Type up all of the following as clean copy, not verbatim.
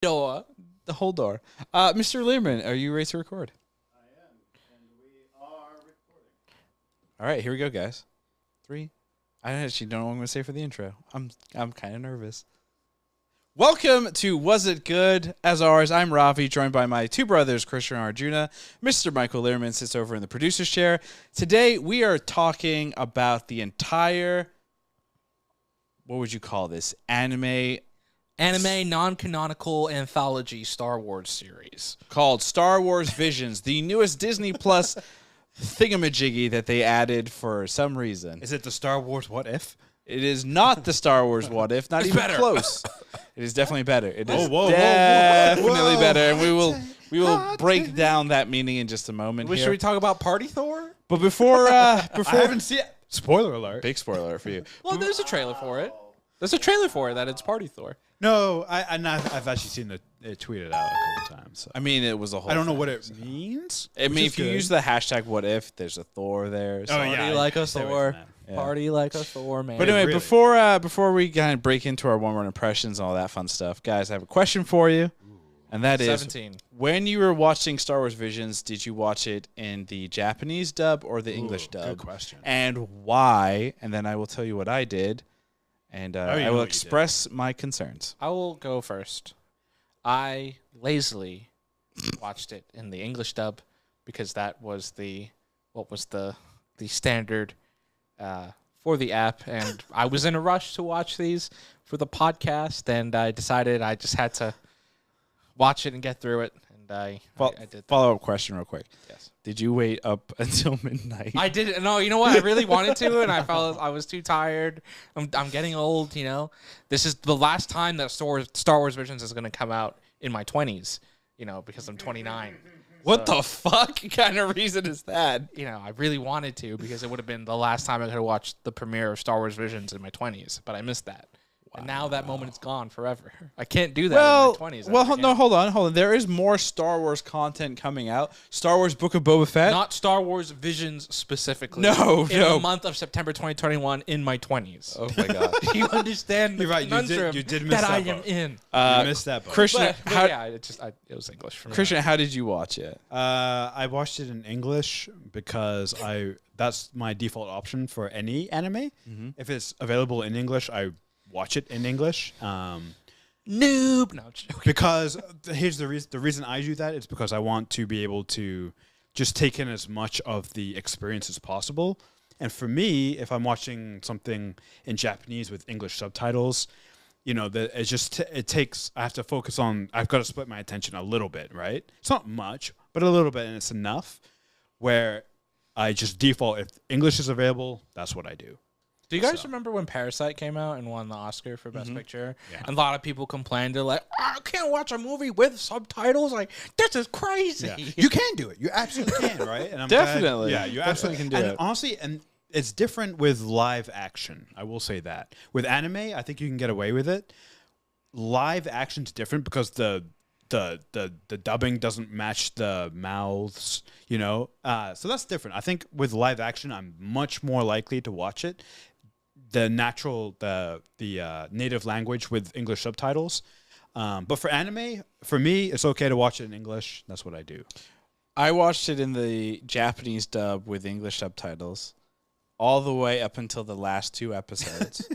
door. The whole door. Mr. Learman, are you ready to record? I am, and we are recording. All right, here we go, guys. 3. I actually don't know what I'm going to say for the intro. I'm kind of nervous. Welcome to Was It Good? As always, I'm Ravi, joined by my two brothers, Christian and Arjuna. Mr. Michael Learman sits over in the producer's chair. Today, we are talking about the entire, what would you call this, anime Non-canonical anthology Star Wars series called Star Wars Visions, the newest Disney Plus thingamajiggy that they added for some reason. Is it the Star Wars What If? It is not the Star Wars What If, not It's even better. close. It is definitely better. It is whoa, definitely better, and we will break down that meaning in just a moment. Should we talk about Party Thor? But before I haven't seen it. Spoiler alert. big spoiler for you. Well, there's a trailer for it. There's a trailer for it that it's Party Thor. No, I've actually seen it tweeted out a couple times. So. I mean, it was a whole. I don't know what it means. I mean, if you use the hashtag What If, there's a Thor there. So. Party like a stay away Thor. from that. Yeah. Party like a Thor, man. But anyway, Really? before we kind of break into our one-word impressions and all that fun stuff, guys, I have a question for you, and that is: 17. when you were watching Star Wars Visions, did you watch it in the Japanese dub or the English dub? Good question. And why? And then I will tell you what I did, and you I know will what you express my concerns. I will go first. I lazily watched it in the English dub because that was the standard for the app, and I was in a rush to watch these for the podcast, and I decided I just had to watch it and get through it, and I did that. Follow-up question real quick. Yes. Did you wait up until midnight? I did. No, you know what? I really wanted to, and I was too tired. I'm getting old. You know, this is the last time that Star Wars Visions is going to come out in my 20s. You know, because I'm 29. What the fuck kind of reason is that? You know, I really wanted to because it would have been the last time I could have watched the premiere of Star Wars Visions in my 20s, but I missed that. And now that moment is gone forever. I can't do that in my 20s. Hold on. There is more Star Wars content coming out. Star Wars Book of Boba Fett. Not Star Wars Visions specifically. No. In the month of September 2021 in my 20s. Oh my god. You understand the You're right, conundrum you did miss that I that am part. in. You missed that part. Christian, But how, yeah, it was English for me. Christian, how did you watch it? I watched it in English because that's my default option for any anime. If it's available in English, I watch it in English. Noob. No, I'm just joking. Because here's the reason. The reason I do that is because I want to be able to just take in as much of the experience as possible. And for me, if I'm watching something in Japanese with English subtitles, you know, it takes. I have to focus on. I've got to split my attention a little bit, right? It's not much, but a little bit, and it's enough. Where I just default. If English is available, that's what I do. Do you guys remember when Parasite came out and won the Oscar for Best Picture? Yeah. And a lot of people complained. They're like, I can't watch a movie with subtitles. Like, this is crazy. Yeah. You can do it. You absolutely can, right? And I'm Definitely. Glad, yeah, you absolutely can do it. Honestly, and it's different with live action. I will say that. With anime, I think you can get away with it. Live action's different because the dubbing doesn't match the mouths, you know? So that's different. I think with live action, I'm much more likely to watch it. The native language with English subtitles. But for anime, for me, it's okay to watch it in English. That's what I do. I watched it in the Japanese dub with English subtitles all the way up until the last 2 episodes.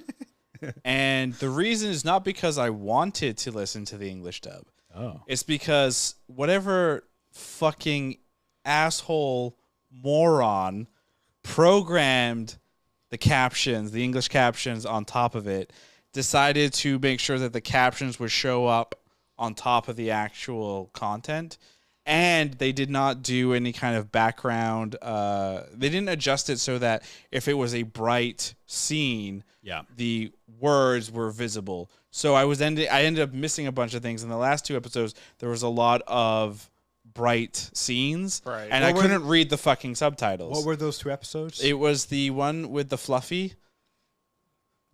And the reason is not because I wanted to listen to the English dub. Oh. It's because whatever fucking asshole moron programmed the English captions on top of it, decided to make sure that the captions would show up on top of the actual content. And they did not do any kind of background. They didn't adjust it so that if it was a bright scene, the words were visible. So I ended up missing a bunch of things. In the last 2 episodes, there was a lot of bright scenes, Right. and I couldn't read the fucking subtitles. What were those 2 episodes? It was the one with the Fluffy.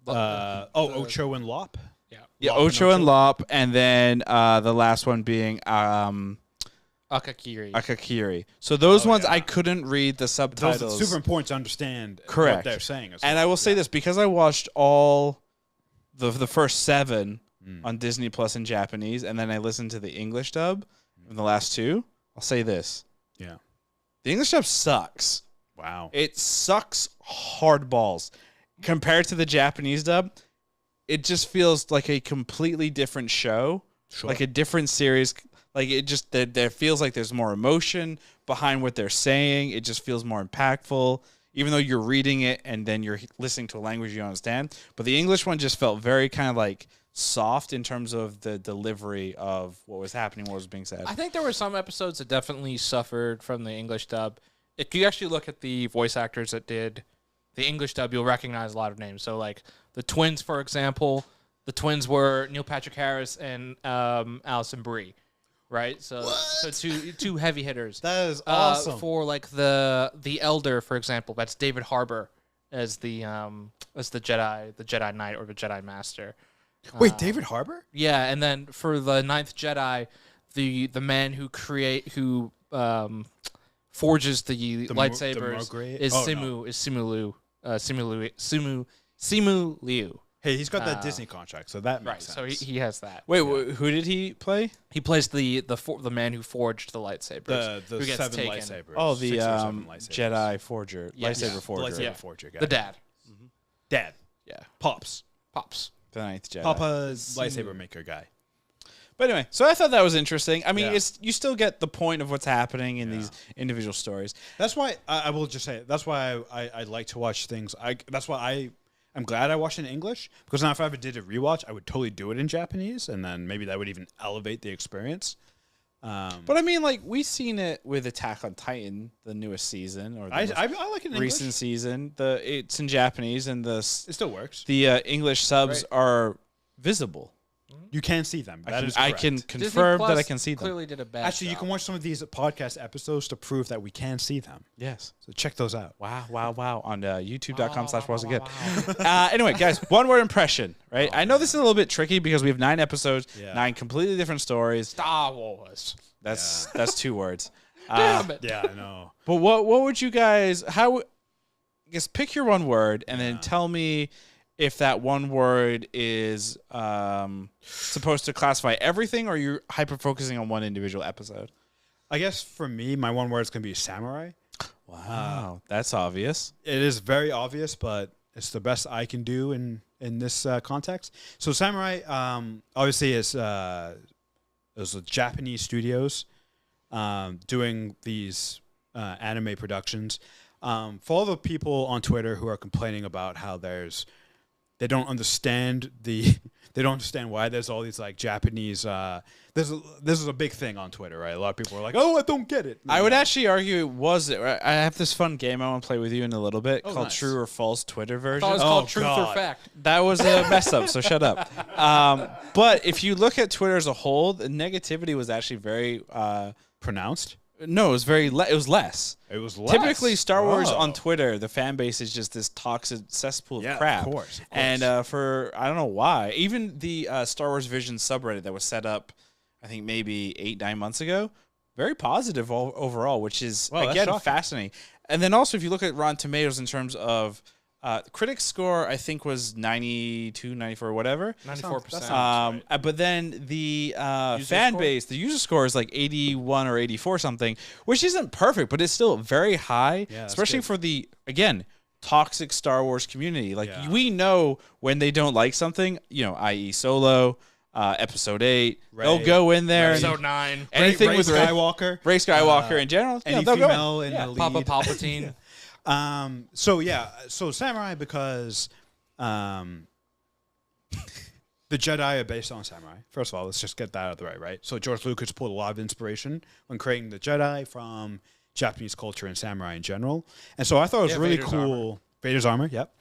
Ocho and Lop? Yeah, Lop Ocho and Lop, and then the last one being Akakiri. Akakiri. So those ones I couldn't read the subtitles. Those are super important to understand Correct. what they're saying. And I will say this, because I watched all the first 7 on Disney Plus in Japanese, and then I listened to the English dub in the last two. I'll say this. Yeah. The English dub sucks. Wow. It sucks hard balls. Compared to the Japanese dub, it just feels like a completely different show, like a different series. Like it just there feels like there's more emotion behind what they're saying. It just feels more impactful, even though you're reading it and then you're listening to a language you understand. But the English one just felt very kind of like soft in terms of the delivery of what was happening, what was being said. I think there were some episodes that definitely suffered from the English dub. If you actually look at the voice actors that did the English dub, you'll recognize a lot of names. So, like the twins, for example, the twins were Neil Patrick Harris and Alison Brie, right? So two heavy hitters. That is awesome. For like the elder, for example, that's David Harbour as the Jedi Knight or the Jedi Master. Wait, David Harbour? Yeah, and then for the Ninth Jedi, the man who forges the lightsabers is Simu Liu. Hey, he's got that Disney contract, so that makes sense. So he has that. Wait, who did he play? He plays the man who forged the lightsabers. The who gets 7 taken. lightsabers. Oh, the 6 or 7 lightsabers. Jedi forger, lightsaber forger. The lightsaber forger guy. The dad. Dad. Yeah. Pops. The Ninth Jedi. Papa's lightsaber maker guy. But anyway, so I thought that was interesting. I mean, Yeah. it's you still get the point of what's happening in these individual stories. That's why I will just say that's why I like to watch things. That's why I'm glad I watched it in English, because now if I ever did a rewatch, I would totally do it in Japanese, and then maybe that would even elevate the experience. But I mean, like we've seen it with Attack on Titan, the newest season, or the I most like it in recent English. season. It's in Japanese, and It still works. the English subs are visible. You can see them. That is I correct. can Disney confirm that I Plus can see them. Clearly did a bad Actually, you job. can watch some of these podcast episodes to prove that we can see them. Yes. So check those out. Wow. On youtube.com/wasitgood. Anyway, guys, one word impression, right? I know this is a little bit tricky because we have 9 episodes, Yeah. 9 completely different stories. Star Wars. That's 2 words. Damn it. Yeah, I know. But what would you guys, I guess pick your one word and then tell me if that one word is supposed to classify everything or you're hyper-focusing on one individual episode. I guess for me, my one word is going to be samurai. Wow, that's obvious. It is very obvious, but it's the best I can do in this context. So samurai, obviously, is those are Japanese studios doing these anime productions. For all the people on Twitter who are complaining about how they don't understand why there's all these like Japanese. This is a big thing on Twitter, right? A lot of people are like, "Oh, I don't get it." I would actually argue it was. I have this fun game I want to play with you in a little bit called nice. True or False Twitter version. I thought it was called Truth or Fact. That was a mess up, so shut up. But if you look at Twitter as a whole, the negativity was actually very pronounced. No, it was it was less. It was less. Typically, Star Wars Oh. on Twitter, the fan base is just this toxic cesspool of Yeah, crap. of course. And for I don't know why, even the Star Wars Vision subreddit that was set up, I think maybe 8-9 months ago, very positive overall, which is Wow, that's again shocking. fascinating. And then also, if you look at Rotten Tomatoes in terms of critics score, I think was 92, 94, whatever. 94%. But then the fan score? base, the user score is like 81 or 84 something, which isn't perfect, but it's still very high, Yeah, that's especially good. for the, again, toxic Star Wars community. Like, Yeah. we know when they don't like something, i.e. Solo, Episode 8, they'll Ray. go in there. and Episode 9. anything Ray with Skywalker. Ray Skywalker in general. Any they'll go in. female in the lead. Papa Palpatine. So samurai because the Jedi are based on samurai. First of all, let's just get that out of the way, right? So George Lucas pulled a lot of inspiration when creating the Jedi from Japanese culture and samurai in general. And so I thought it was really Vader's cool. Vader's armor, yep.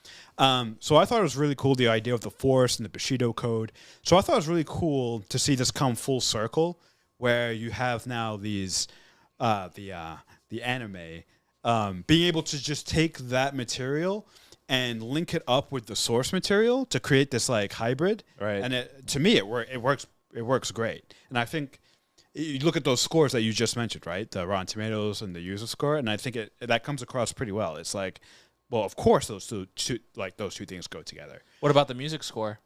So I thought it was really cool, the idea of the Force and the Bushido Code. So I thought it was really cool to see this come full circle, where you have now these the anime being able to just take that material and link it up with the source material to create this like hybrid. Right. And to me, it works great. And I think you look at those scores that you just mentioned, right? The Rotten Tomatoes and the user score, and I think that comes across pretty well. It's like, well, of course, those two things go together. What about the music score?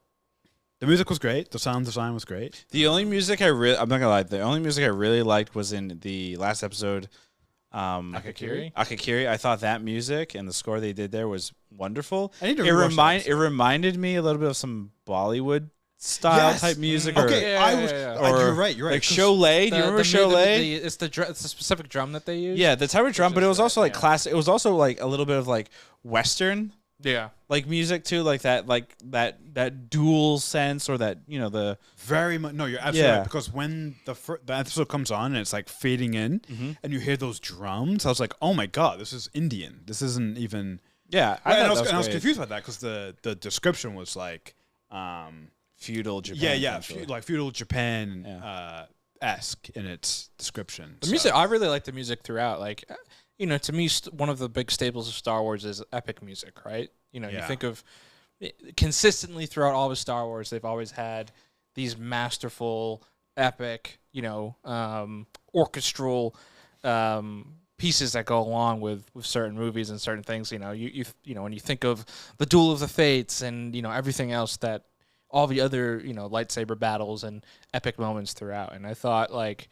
The music was great. The sound design was great. The only music I'm not gonna lie, the only music I really liked was in the last episode. Akakiri? Akakiri. I thought that music and the score they did there was wonderful. I need to rewatch that it reminded me a little bit of some Bollywood style type music. Okay, you're right. Like Sholay. Do you remember Sholay? It's the specific drum that they use. Yeah, the type of drum, but it was also like classic. It was also like a little bit of like Western. Yeah, like music too, like that dual sense, or that the very much. No, you're absolutely right, because when the episode comes on and it's like fading in, and you hear those drums, I was like, oh my god, this is Indian. This isn't even. Yeah, I was confused by that because the description was like feudal Japan. Yeah, like feudal Japan esque in its description. The music, I really like the music throughout. Like, to me, one of the big staples of Star Wars is epic music, right? You think of consistently throughout all of Star Wars, they've always had these masterful, epic, orchestral pieces that go along with certain movies and certain things. When you think of the Duel of the Fates and everything else, that all the other lightsaber battles and epic moments throughout. And I thought like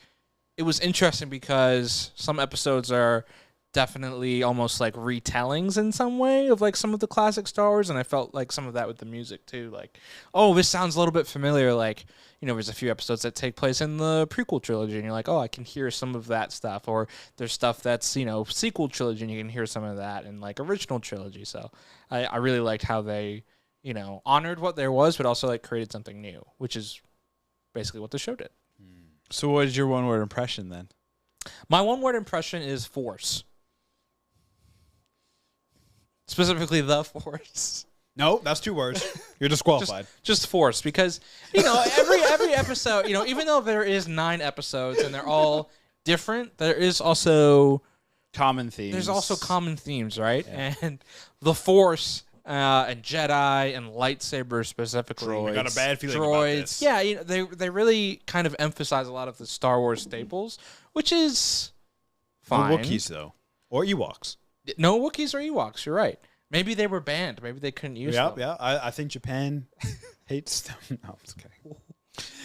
it was interesting because some episodes are definitely almost like retellings in some way of like some of the classic Star Wars, and I felt like some of that with the music too. Like, oh, this sounds a little bit familiar. Like, there's a few episodes that take place in the prequel trilogy, and you're like, oh, I can hear some of that stuff. Or there's stuff that's sequel trilogy, and you can hear some of that in like original trilogy. So I really liked how they honored what there was, but also like created something new, which is basically what the show did. So what is your one-word impression then? My one-word impression is Force. Specifically, the Force. No, that's 2 words. You're disqualified. Just Force, because every episode, even though there is 9 episodes and they're all different, there is also common themes. There's also common themes, right? Yeah. And the Force and Jedi and lightsabers specifically. Droids. I got a bad feeling about this. Yeah, they really kind of emphasize a lot of the Star Wars staples, which is fine. No Wookiees though, or Ewoks. No Wookiees or Ewoks, you're right. Maybe they were banned. Maybe they couldn't use them. Yeah. I think Japan hates them. No, I'm just kidding.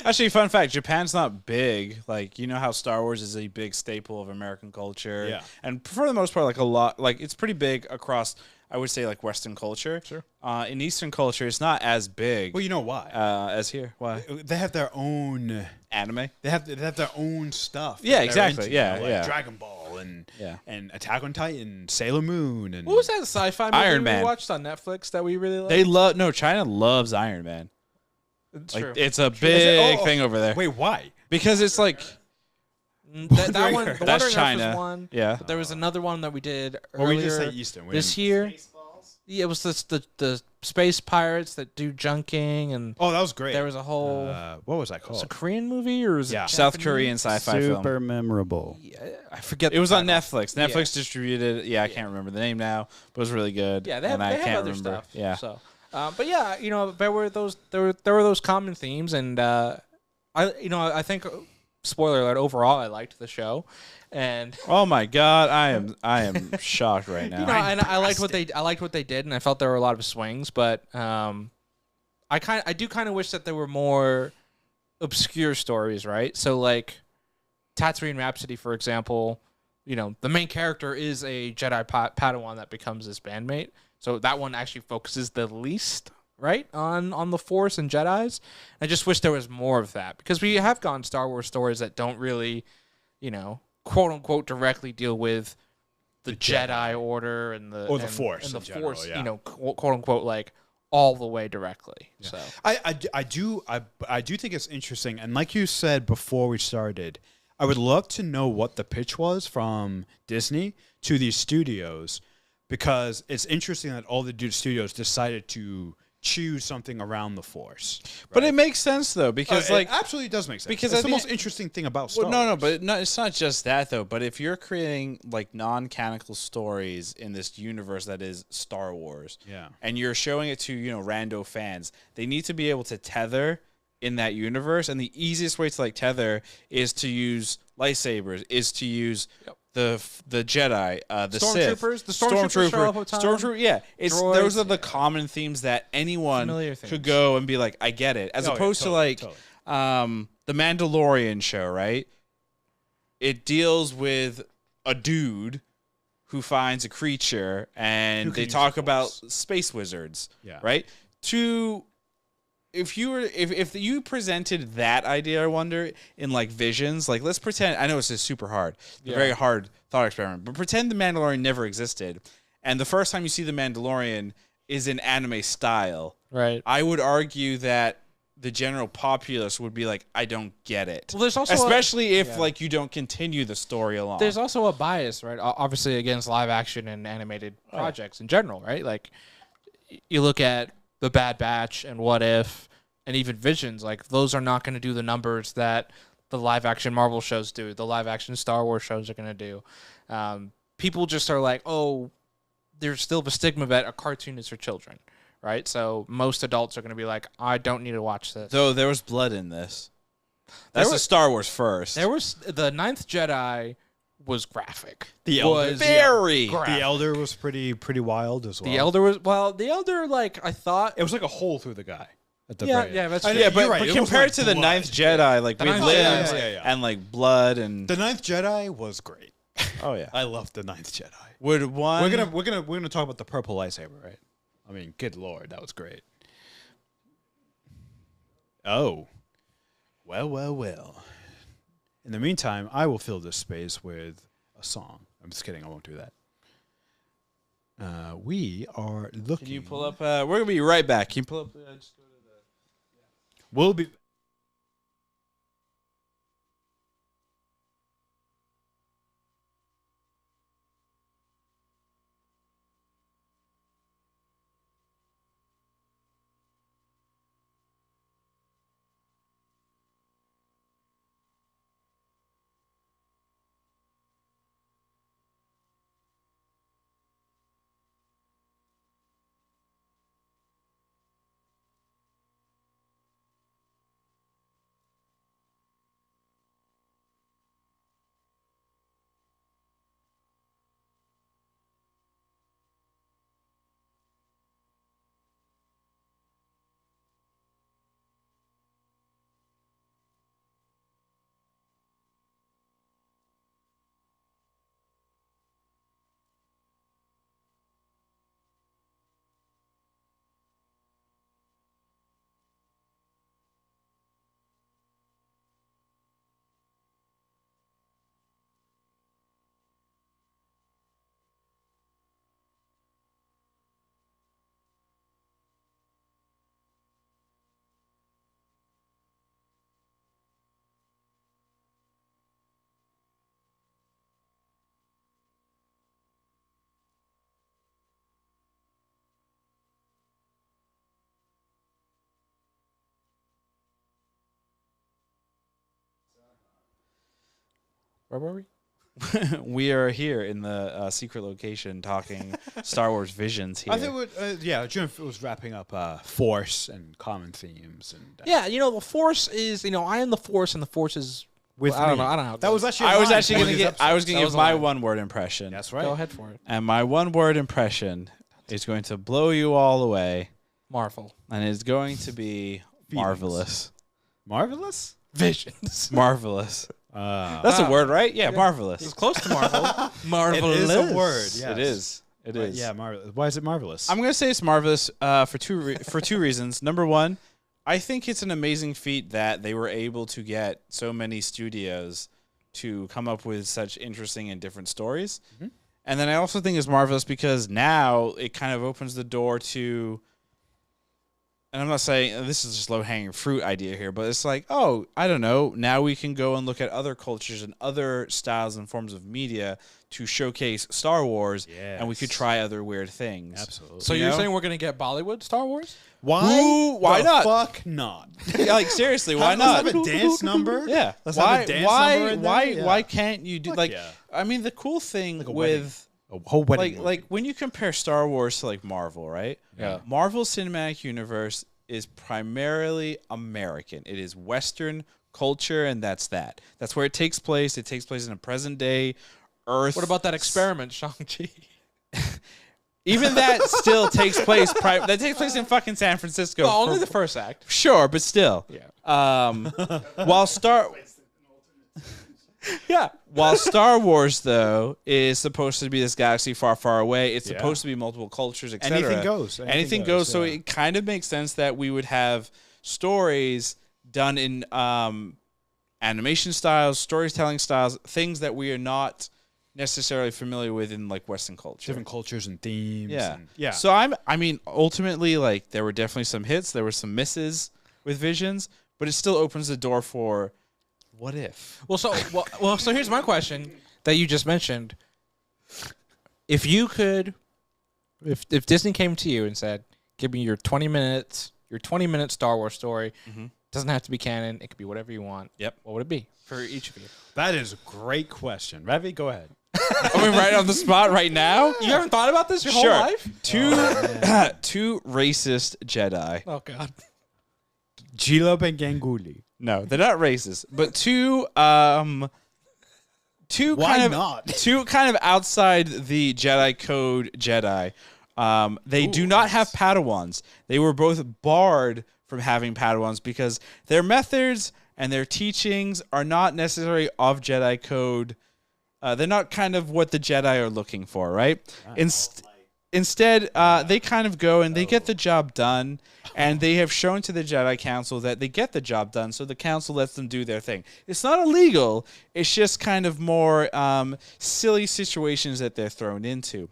Actually, fun fact, Japan's not big. Like, how Star Wars is a big staple of American culture. Yeah. And for the most part, like a lot, like it's pretty big across, I would say, like Western culture. Sure. In Eastern culture, it's not as big. Well, you know why? As here. Why? They have their own anime. They have their own stuff. Yeah, exactly. Into, like Dragon Ball and Attack on Titan, Sailor Moon, and what was that sci-fi movie Iron Man. We watched on Netflix that we really liked? China loves Iron Man. It's like, true. It's a big thing over there. Wait, why? Because it's like that one. That's China. Was one, yeah. But there was another one that we did earlier. Or we just say Eastern this year. Yeah, it was the space pirates that do junking, and that was great. There was a whole what was that called? Was it a Korean movie or was it South Korean sci-fi film? Super memorable. Yeah, I forget. It was on Netflix. Netflix distributed. Yeah, I can't remember the name now, but it was really good. Yeah, they have other stuff. Yeah. So, but yeah, there were those common themes, and I think, spoiler alert, overall I liked the show. And oh my god, I am shocked right now. And I liked what they did, and I felt there were a lot of swings, but I do kind of wish that there were more obscure stories, right? So like Tatooine Rhapsody, for example, the main character is a Jedi Padawan that becomes his bandmate. So that one actually focuses the least, right, on the Force and Jedis. I just wish there was more of that, because we have gotten Star Wars stories that don't really, quote unquote directly deal with the Jedi Order and the Force and the general, Force, yeah. quote unquote, like all the way directly. Yeah. So I do think it's interesting, and like you said before we started, I would love to know what the pitch was from Disney to these studios, because it's interesting that all the studios decided to choose something around the Force. Right? But it makes sense though, because it absolutely does make sense. Because it's the most interesting thing about Star Wars. But it's not just that though. But if you're creating like non-canonical stories in this universe that is Star Wars, and you're showing it to rando fans, they need to be able to tether in that universe, and the easiest way to like tether is to use lightsabers, is to use the Jedi, the Sith, Stormtroopers? The stormtroopers show up a ton. Stormtrooper. Yeah, Droids, those are the common themes that anyone Familiar could themes. go and be like, I get it, as opposed to like the Mandalorian show, right? It deals with a dude who finds a creature and they talk about space wizards, right? If you presented that idea, I wonder, in like Visions, like let's pretend, I know it's just super hard, a very hard thought experiment, but pretend the Mandalorian never existed, and the first time you see the Mandalorian is in anime style, right? I would argue that the general populace would be like, I don't get it. Well, there's also especially if like you don't continue the story along. There's also a bias, right? Obviously against live action and animated projects in general, right? Like you look at The Bad Batch and What If and even Visions, like those are not going to do the numbers that the live action Marvel shows do, the live action Star Wars shows are going to do. People just are like, oh, there's still the stigma that a cartoon is for children. Right, so most adults are going to be like, I don't need to watch this. Though there was blood in this. That's the Star Wars first. There was the Ninth Jedi was graphic. The Elder was very. graphic. The Elder was pretty wild as well. The Elder was the Elder, like I thought It was like a hole through the guy. At the yeah, very yeah, end. that's Yeah, true. but, You're right, but it was compared like to the blood. Ninth Jedi, like The with Ninth limbs Jedi, and like blood and The Ninth Jedi was great. oh yeah. I loved the Ninth Jedi. Would one We're gonna talk about the purple lightsaber, right? I mean, good lord, that was great. Oh, well. In the meantime, I will fill this space with a song. I'm just kidding. I won't do that. We are looking. Can you pull up? We're gonna be right back. Can you pull up? Just go to the... We'll be. Where were we? We are here in the secret location talking Star Wars Visions here. I think Jim was wrapping up Force and common themes and Yeah, the Force is, I am the Force, and the Force is. with I don't me. know. I don't know. That was actually. I was line actually for gonna this get. episode. I was gonna That give was a my line. one word impression. That's right. Go ahead for it. And my one word impression is going to blow you all away, Marvel. and it's going to be marvelous. Marvelous. Visions. Marvelous. Uh, That's a word, right? Yeah, marvelous. It's close to Marvel. it Marvelous. is a word. Yes. It is. It is. Yeah, marvelous. Why is it marvelous? I'm gonna say it's marvelous for two reasons. Number one, I think it's an amazing feat that they were able to get so many studios to come up with such interesting and different stories. Mhm. And then I also think it's marvelous because now it kind of opens the door to, and I'm not saying this is just low-hanging fruit idea here, but it's like, oh, I don't know, now we can go and look at other cultures and other styles and forms of media to showcase Star Wars, and we could Yes. try other weird things. Absolutely. So You you're know? saying we're going to get Bollywood Star Wars? Why? Ooh, why the not? Fuck not. Yeah, like seriously, why Let's not? have a dance number. Yeah. Let's have a dance number in there. Yeah. Why can't you do Fuck like? yeah. I mean, the cool thing Like a with A whole wedding. like when you compare Star Wars to like Marvel, right? Yeah. Marvel's cinematic universe is primarily American. It is Western culture, and that's that. That's where it takes place. It takes place in a present day Earth. What about that experiment, Shang-Chi? Even that still takes place. That takes place in fucking San Francisco. Well, only the first act. Sure, but still. Yeah. While Star Wars though is supposed to be this galaxy far, far away, it's supposed to be multiple cultures, etc. Anything goes. Anything goes. So it kind of makes sense that we would have stories done in animation styles, storytelling styles, things that we are not necessarily familiar with in like Western culture. Different cultures and themes. Yeah. And, yeah. So I mean, ultimately, like there were definitely some hits, there were some misses with Visions, but it still opens the door for what if? So here's my question that you just mentioned. If you could, if Disney came to you and said, "Give me your 20 minutes, your 20-minute Star Wars story," doesn't have to be canon, it could be whatever you want. Yep. What would it be for each of you? That is a great question. Ravi, go ahead. Are we right on the spot right now? You haven't thought about this your whole Sure. life? Two racist Jedi. Oh God. Jilab and Ganguly. No, they're not racist, but two Why kind of outside the Jedi code Jedi. They do not have Padawans. They were both barred from having Padawans because their methods and their teachings are not necessarily of Jedi code. They're not kind of what the Jedi are looking for, right? Instead, they kind of go and they get the job done, and they have shown to the Jedi Council that they get the job done, so the Council lets them do their thing. It's not illegal. It's just kind of more silly situations that they're thrown into.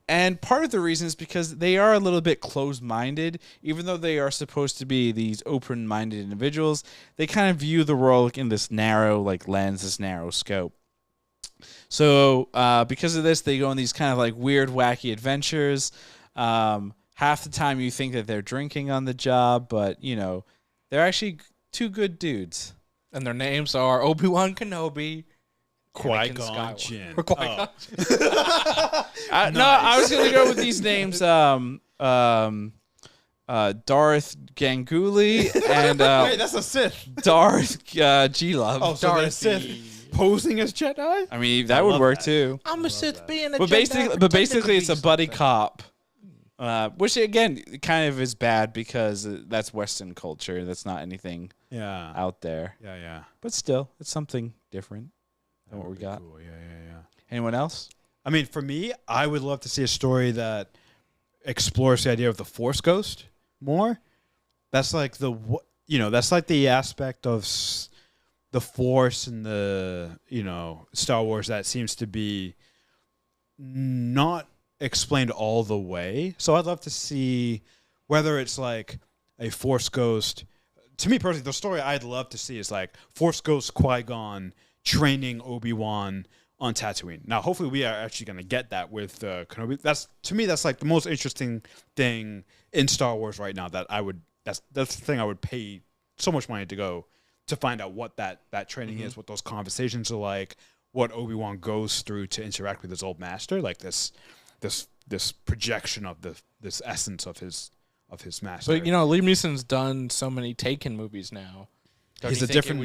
And part of the reason is because they are a little bit closed-minded. Even though they are supposed to be these open-minded individuals, they kind of view the world in this narrow lens, this narrow scope. So because of this, they go on these kind of like weird, wacky adventures. Half the time you think that they're drinking on the job, but, they're actually two good dudes. And their names are Obi-Wan Kenobi, Qui-Gon Jinn. Or Qui-Gon. No, I was going to go with these names. Darth Ganguly and Wait, that's a Sith. Darth G-Love. Oh, so they're Sith posing as Jedi? I mean, that would work too. I'm a Sith being a But Jedi. basically, it's a buddy cop, which again kind of is bad because that's Western culture. That's not anything out there. Yeah. But still, it's something different than what we got. Cool. Yeah. Anyone else? I mean, for me, I would love to see a story that explores the idea of the Force Ghost more. That's like that's like the aspect of the Force and the, Star Wars that seems to be not explained all the way. So I'd love to see whether it's like a Force Ghost. To me personally, the story I'd love to see is like Force Ghost Qui-Gon training Obi-Wan on Tatooine. Now, hopefully we are actually going to get that with Kenobi. To me, that's like the most interesting thing in Star Wars right now that's the thing I would pay so much money to go to find out what that training is, what those conversations are like, what Obi-Wan goes through to interact with his old master, like this projection of this essence of his master. But Liam Neeson's done so many Taken movies now. He's a different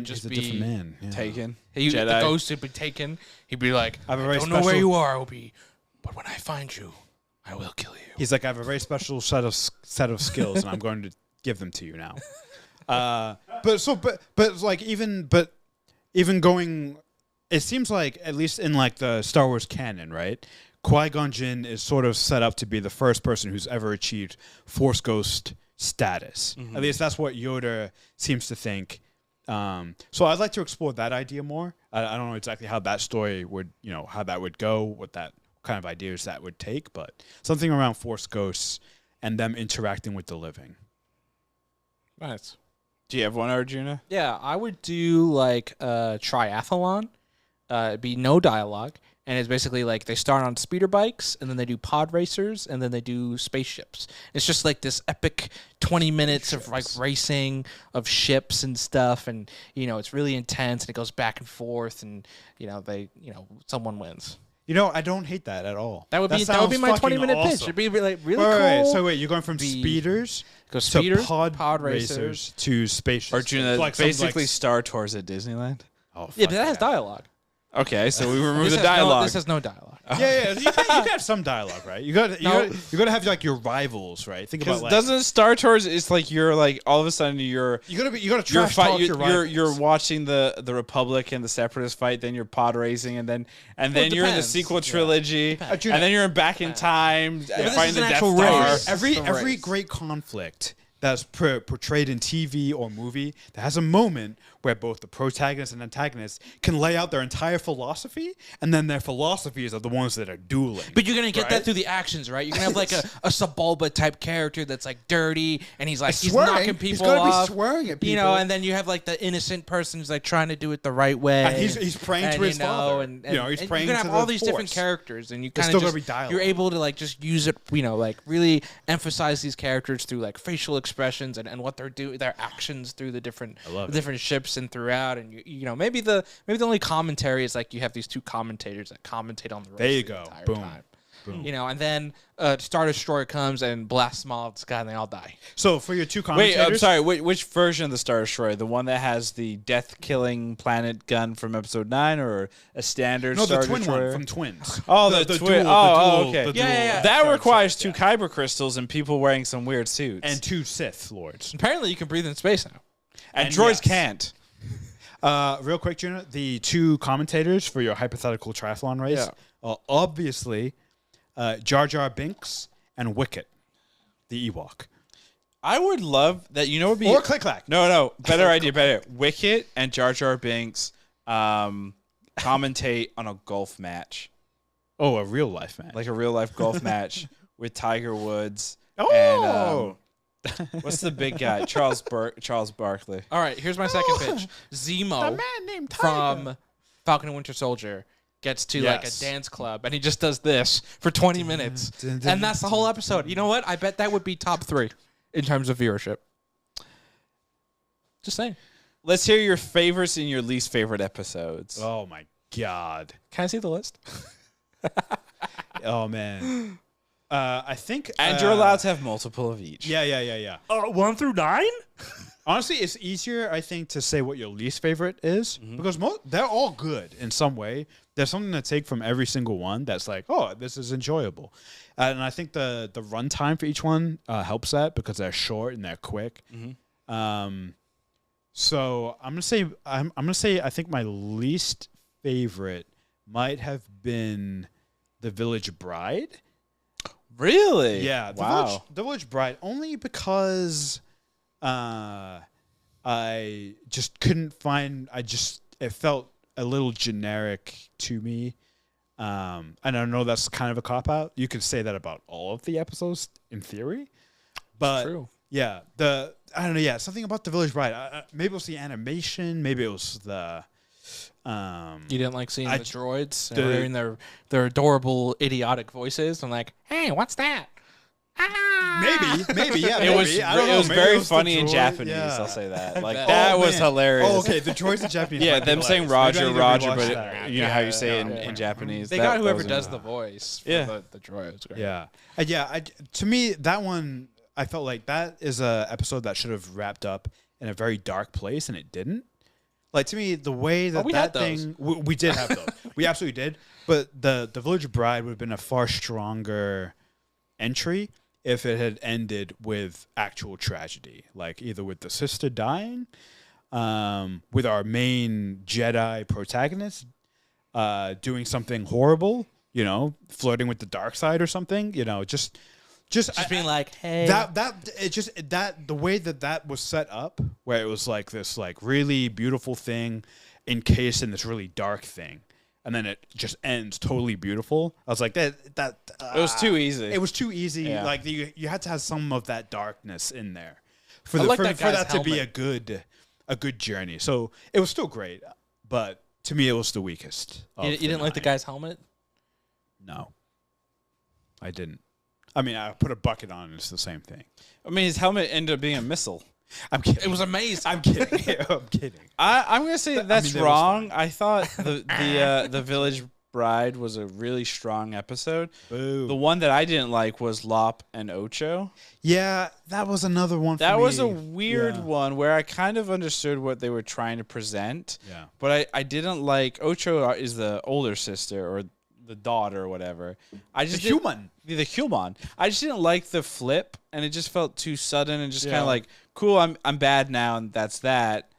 man. Yeah. Taken. The Jedi. ghost would be taken. He'd be like, I have a I very don't know where special- you are, Obi, but when I find you, I will kill you. He's like, I have a very special set of skills, and I'm going to give them to you now. Even going, it seems like at least in like the Star Wars canon, right? Qui-Gon Jinn is sort of set up to be the first person who's ever achieved Force Ghost status. At least that's what Yoda seems to think. So I'd like to explore that idea more. I don't know exactly how that story would, how that would go, what that kind of ideas that would take, but something around Force Ghosts and them interacting with the living. Nice. Do you have one, Arjuna? Yeah, I would do like a triathlon. It'd be no dialogue. And it's basically like they start on speeder bikes, and then they do pod racers, and then they do spaceships. It's just like this epic 20 minutes of like racing of ships and stuff, and it's really intense, and it goes back and forth, and someone wins. I don't hate that at all. That would be my 20-minute pitch. It'd be like really cool. Wait. So you're going from speeders to pod racers to spaceships. Arjuna, Like basically Star Tours at Disneyland. Oh, Yeah, but that has dialogue. Okay, so we remove This the has dialogue. this has no dialogue. Yeah. You can have some dialogue, right? You got to have like your rivals, right? Think about like doesn't Star Tours? It's like you're like all of a sudden you gotta trash talk your rivals. you're watching the Republic and the Separatist fight, then you're pod racing, and then you're in the depends. sequel trilogy, and then you're back in time and fighting the Death actual Star. race. Every great conflict that's portrayed in TV or movie that has a moment where both the protagonist and antagonist can lay out their entire philosophy, and then their philosophies are the ones that are dueling. But you're gonna get Right? that through the actions, right? You're gonna have like a Sebulba type character that's like dirty, and he's Swearing. knocking people He's gotta off. be swearing at people. You know, and then you have like the innocent person who's like trying to do it the right way. And he's praying to his father. And, You know, he's and praying you're gonna to have all the these different Force. characters, and you There's kind of still gotta be dialogue. you're able to like just use it, you know, like really emphasize these characters through like facial expressions and what they're doing, their actions through the different ships and throughout, and you know maybe the only commentary is like you have these two commentators that commentate on the race There you the go. entire Boom. time. Boom. You know, and then Star Destroyer comes and blasts them all out of the sky, and they all die. So for your two Wait, commentators, I'm sorry. Which version of the Star Destroyer? The one that has the death-killing planet gun from Episode 9, or a standard no, Star the twin Destroyer? one from Twins. Oh, the twin. dual- Okay. the Yeah. dual That Star requires Destroyer, two Kyber crystals and people wearing some weird suits. and two Sith lords. Apparently, you can breathe in space now. And yes. droids can't. Real quick, Juna, the two commentators for your hypothetical triathlon race are obviously Jar Jar Binks and Wicket, the Ewok. I would love that. You know, would be Or Click Clack. No, better idea. Better. Wicket and Jar Jar Binks commentate on a golf match, Oh, a real life man. like a real life golf match with Tiger Woods. Oh! And, what's the big guy? Charles Barkley. All right, here's my second pitch. Zemo named from Falcon and Winter Soldier gets to like a Yes. dance club, and he just does this for 20 minutes, and that's the whole episode. You know what? I bet that would be top 3 in terms of viewership. Just saying. Let's hear your favorites and your least favorite episodes. Oh my God. Can I see the list? Oh man. I think. And you're allowed to have multiple of each. Yeah. 1 through 9? Honestly, it's easier, I think, to say what your least favorite is because they're all good in some way. There's something to take from every single one that's like, oh, this is enjoyable. And I think the runtime for each one helps that because they're short and they're quick. So I'm gonna say I think my least favorite might have been The Village Bride. Really? Yeah. Wow. The Village Bride, only because I just couldn't find. It felt a little generic to me. And I know that's kind of a cop out. You could say that about all of the episodes in theory, but True. yeah, I don't know. Yeah, something about The Village Bride. Maybe it was the animation. Maybe it was the. You didn't like seeing I the j- droids the- hearing their adorable, idiotic voices? I'm like, hey, what's that? Maybe, yeah. It was maybe. I don't know. it was Maybe very the funny in droid- Japanese. yeah. I'll say that. Like bet. that Oh, was man. hilarious. Oh, okay. The droids in Japanese. Yeah, might be them saying hilarious. Maybe I Roger, need to Roger, rewatch but that. you know how you say yeah. in Japanese. They That- got that whoever was does in- the voice for Yeah. the droids. Great. Yeah, to me, that one, I felt like that is a episode that should have wrapped up in a very dark place, and it didn't. Like, to me, the way that we that had those. thing, we did have those. We absolutely did. But the Village Bride would have been a far stronger entry if it had ended with actual tragedy, like either with the sister dying, with our main Jedi protagonist doing something horrible, flirting with the dark side or something, just Being like, hey. the way that was set up, where it was like this like really beautiful thing encased in this really dark thing, and then it just ends totally beautiful. I was like, it was too easy. It was too easy. Yeah. Like you had to have some of that darkness in there for I like for that guy's that to be helmet. a good journey. So it was still great, but to me, it was the weakest. you didn't like the guy's helmet? No, I didn't. I mean, I put a bucket on, and it's the same thing. I mean, his helmet ended up being a missile. I'm kidding. It was amazing. I'm kidding. I'm kidding. I'm gonna say that's that was wrong. I thought the Village Bride was a really strong episode. Boo. The one that I didn't like was Lop and Ocho. Yeah, that was another one for That me. was a weird Yeah. one where I kind of understood what they were trying to present. Yeah. But I didn't like Ocho is the older sister or the daughter or whatever. I just The human. The human. I just didn't like the flip, and it just felt too sudden and just kind Yeah. of like, cool, I'm bad now, and that's that.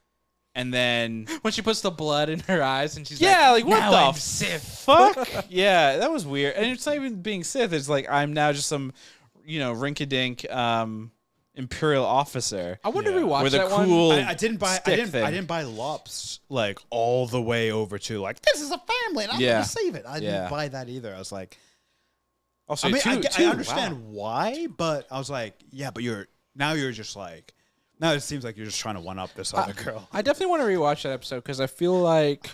And then When she puts the blood in her eyes and she's yeah, like what now the I'm Sith. fuck? Yeah, that was weird. And it's not even being Sith. It's like I'm now just some, rinky-dink Imperial officer. I wonder Yeah. if we watched With a that cool one. I didn't buy. stick thing. I didn't buy Lops like all the way over to like this is a family and I'm Yeah. gonna save it. I Yeah. didn't buy that either. I was like, Also, I mean, I two, understand why, but I was like, yeah, but you're just like. Now it seems like you're just trying to one up this other girl. I definitely want to rewatch that episode because I feel like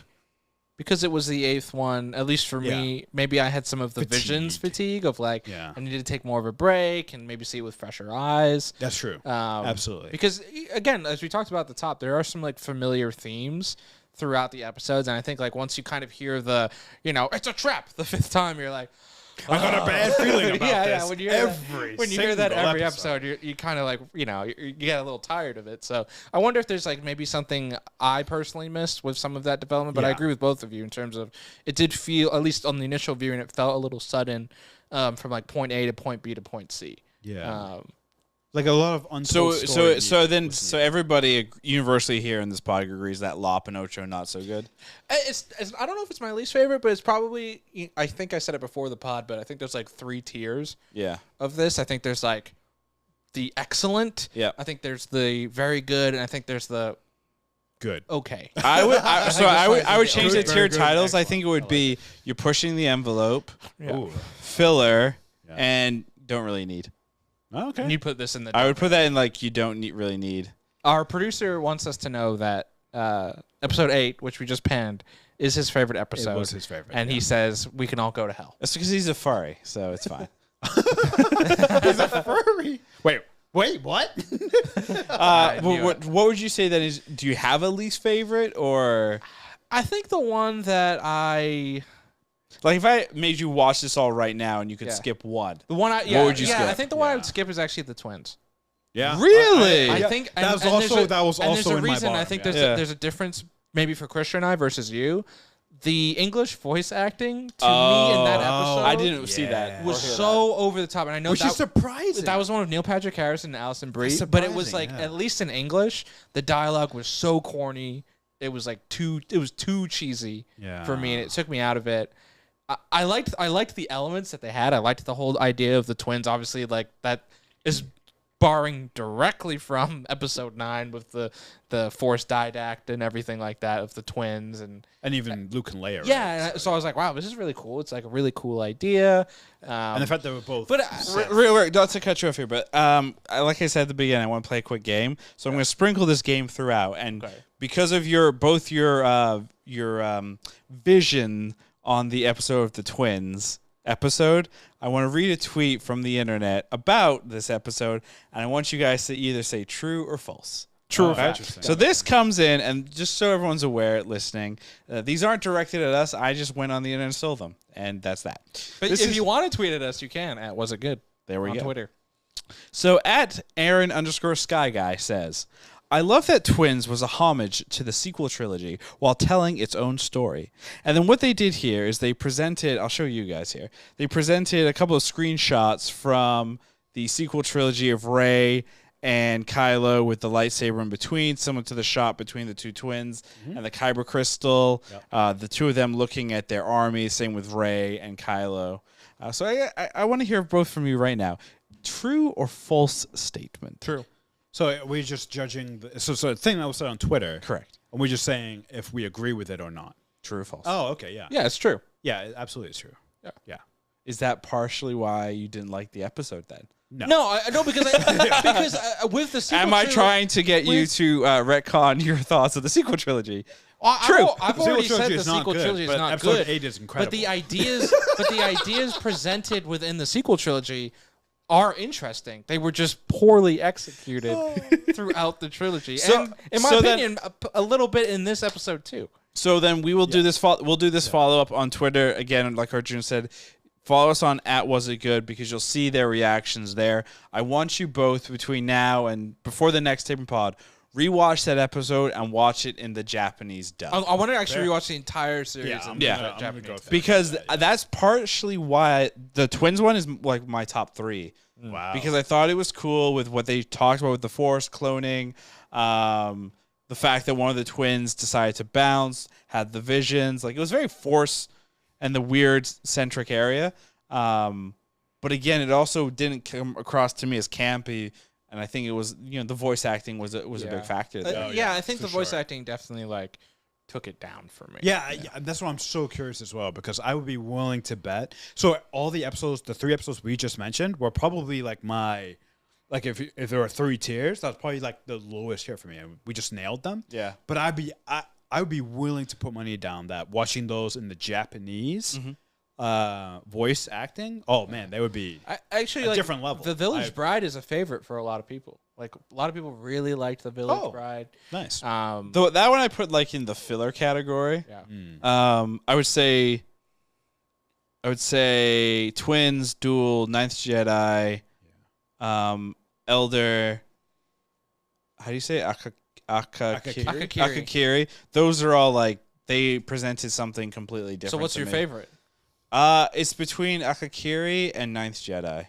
because it was the 8th one, at least for me, maybe I had some of the visions fatigue of like Yeah. I needed to take more of a break and maybe see it with fresher eyes. That's true. Um, Absolutely. Because again, as we talked about at the top, there are some like familiar themes throughout the episodes, and I think like once you kind of hear the, it's a trap the 5th time, you're like, I got a bad feeling about yeah, this. Yeah. When you hear that every episode, you kind of like, you get a little tired of it. So I wonder if there's like maybe something I personally missed with some of that development. But I Yeah. agree with both of you in terms of it did feel, at least on the initial viewing, it felt a little sudden from like point A to point B to point C. Yeah. Like a lot of untold So everybody universally here in this pod agrees that Lop and Ocho not so good. It's I don't know if it's my least favorite, but it's probably, I think I said it before the pod, but I think there's like 3 tiers Yeah. of this. I think there's like the excellent. Yeah. I think there's the very good, and I think there's the good. okay. I would change Good, the very tier good, titles. I excellent. think it would be you're pushing the envelope, Ooh. filler, Yeah. and don't really need. Okay. And you put this in the. I would put that in like you don't really need. Our producer wants us to know that episode 8, which we just panned, is his favorite episode. It was his favorite. and he says we can all go to hell. That's because he's a furry, so it's fine. He's a furry. Wait, what? knew what would you say that is? Do you have a least favorite or? I think the one that Like if I made you watch this all right now and you could Yeah. skip one, the one I would you skip? I think the one I Yeah. would skip is actually the twins. Yeah. Really? I Yeah, think that was and there's also a- that was and also there's a in my reason. bottom, I think yeah. there's a difference maybe for Christian and I versus you. The English voice acting to me in that episode I didn't see that. was or hear so over the top, and I know Which that is surprising. that was one of Neil Patrick Harris and Alison Brie, That's but it was like surprising, yeah. at least in English, the dialogue was so corny. It was like too cheesy for me, and it took me out of it. I liked the elements that they had. I liked the whole idea of the twins. Obviously, like that is borrowing directly from episode 9 with the Force didact and everything like that of the twins and even Luke and Leia. yeah. right? And so I was like, wow, this is really cool. It's like a really cool idea. And the fact they were both. But Real, not to cut you off here, but like I said at the beginning, I want to play a quick game, so I'm going to sprinkle this game throughout, and Okay. because of both your vision on the episode of the twins episode, I want to read a tweet from the internet about this episode, and I want you guys to either say true or false. True or Okay? false. Interesting. So this comes in, and just so everyone's aware, listening, these aren't directed at us. I just went on the internet and stole them, and that's that. But This if is- you want to tweet at us, you can at Was It Good? There we on go. Twitter. So at Aaron_Sky says, I love that Twins was a homage to the sequel trilogy while telling its own story. And then what they did here is they presented, I'll show you guys here, they presented a couple of screenshots from the sequel trilogy of Rey and Kylo with the lightsaber in between, similar to the shot between the two twins and the Kyber crystal, the two of them looking at their army, same with Rey and Kylo. So I want to hear both from you right now. True or false statement? True. So we're just judging. So the thing that was said on Twitter. Correct. And we're just saying if we agree with it or not. True or false? Oh, okay, yeah. Yeah, it's true. Yeah, absolutely it's true. Yeah. Yeah. Is that partially why you didn't like the episode then? No, because with the sequel Am I trilogy- trying to get you to retcon your thoughts of the sequel trilogy? True. I've The already sequel said trilogy the is not sequel good, trilogy is but not episode good. 8 is incredible. But the ideas presented within the sequel trilogy are interesting. They were just poorly executed throughout the trilogy. So- and in my so then- opinion, a little bit in this episode too. So then we will do this. We'll do this follow up on Twitter again. Like Arjun said, follow us on @wasitgood because you'll see their reactions there. I want you both between now and before the next taping pod, rewatch that episode and watch it in the Japanese dub. I want to actually rewatch the entire series. Yeah, in I'm the gonna Japanese go dub. through Because that's partially why the twins one is like my top 3. Wow. Because I thought it was cool with what they talked about with the Force cloning, the fact that one of the twins decided to bounce, had the visions. Like, it was very Force and the weird centric area. But again, it also didn't come across to me as campy. And I think it was, the voice acting was a big factor there. I think the voice acting definitely like took it down for me. Yeah, that's why I'm so curious as well, because I would be willing to bet. So all the episodes, the 3 episodes we just mentioned, were probably like if there were 3 tiers, that's probably like the lowest tier for me. We just nailed them. Yeah. But I would be willing to put money down that watching those in the Japanese voice acting, oh man, they would be actually a different level. The Village Bride is a favorite for a lot of people. Like, a lot of people really liked the Village Bride. Nice. Though that one I put like in the filler category. Yeah. I would say Twins, Duel, Ninth Jedi, Elder. How do you say it? Akakiri? Those are all like, they presented something completely different. So what's your favorite? It's between Akakiri and Ninth Jedi.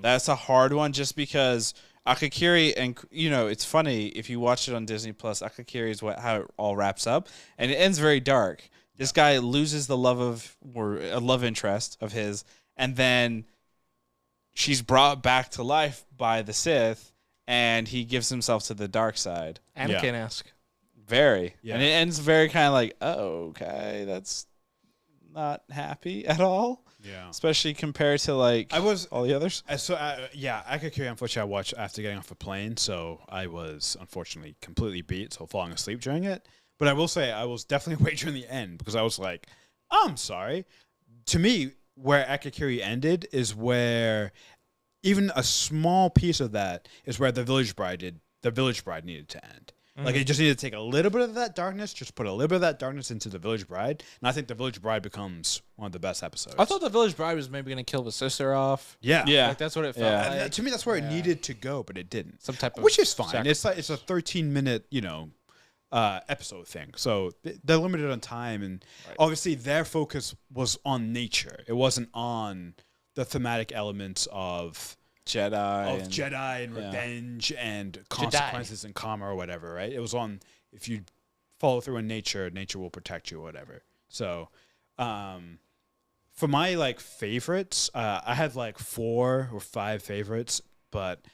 That's a hard one just because Akakiri, and it's funny if you watch it on Disney Plus, Akakiri is how it all wraps up, and it ends very dark. This guy loses the love a love interest of his, and then she's brought back to life by the Sith, and he gives himself to the dark side. Anakin-esque. Very. Yeah. And it ends very kind of like, oh, okay, that's not happy at all. Yeah. Especially compared to like all the others. Akakiri, unfortunately, I watched after getting off a plane, so I was unfortunately completely beat, so falling asleep during it. But I will say I was definitely awake during the end because I was like, I'm sorry. To me, where Akakiri ended is where even a small piece of that is where the Village Bride needed to end. Like, it just needed to take a little bit of that darkness, just put a little bit of that darkness into the Village Bride, and I think the Village Bride becomes one of the best episodes. I thought the Village Bride was maybe going to kill the sister off. Yeah. Like, that's what it felt like. To me, that's where it needed to go, but it didn't. Some type of Which is fine. sacrifice. It's a 13-minute, episode thing. So they're limited on time, and obviously their focus was on nature. It wasn't on the thematic elements of Jedi and revenge and consequences and karma or whatever, right? It was on, if you follow through in nature will protect you or whatever. So, for my like favorites, I had like 4 or 5 favorites, but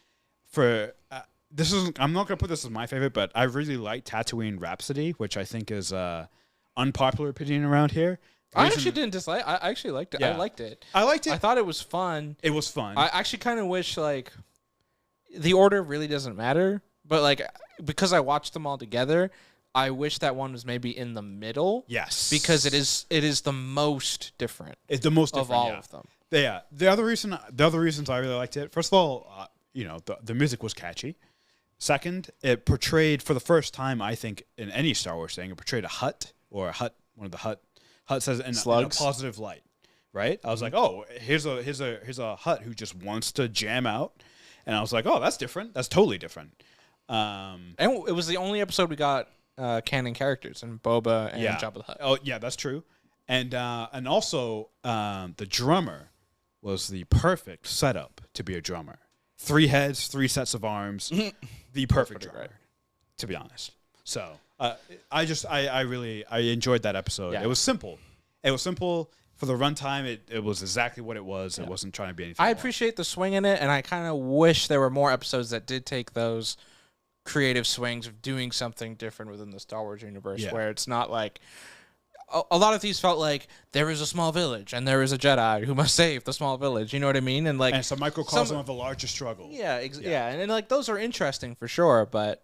for I'm not gonna put this as my favorite, but I really like Tatooine Rhapsody, which I think is unpopular opinion around here. I actually didn't dislike. I actually liked it. Yeah. I liked it. I thought it was fun. It was fun. I actually kind of wish like the order really doesn't matter, but like because I watched them all together, I wish that one was maybe in the middle. Yes, because it is the most different. It's the most different of all of them. Yeah. The other reasons I really liked it. First of all, the music was catchy. Second, it portrayed for the first time, I think, in any Star Wars thing, it portrayed one of the Hutt says in a positive light, right? I was like, oh, here's a Hutt who just wants to jam out, and I was like, oh, that's different. That's totally different. And it was the only episode we got canon characters and Boba and Jabba the Hutt. Oh yeah, that's true. And also the drummer was the perfect setup to be a drummer. 3 heads, 3 sets of arms, the perfect drummer, to be honest. So. I really enjoyed that episode. Yeah. It was simple. For the runtime. It was exactly what it was. Yeah. It wasn't trying to be anything. I appreciate the swing in it, and I kind of wish there were more episodes that did take those creative swings of doing something different within the Star Wars universe, where it's not like a lot of these felt like there is a small village and there is a Jedi who must save the small village. You know what I mean? And like it's a microcosm of a larger struggle. Yeah, and like those are interesting for sure, but.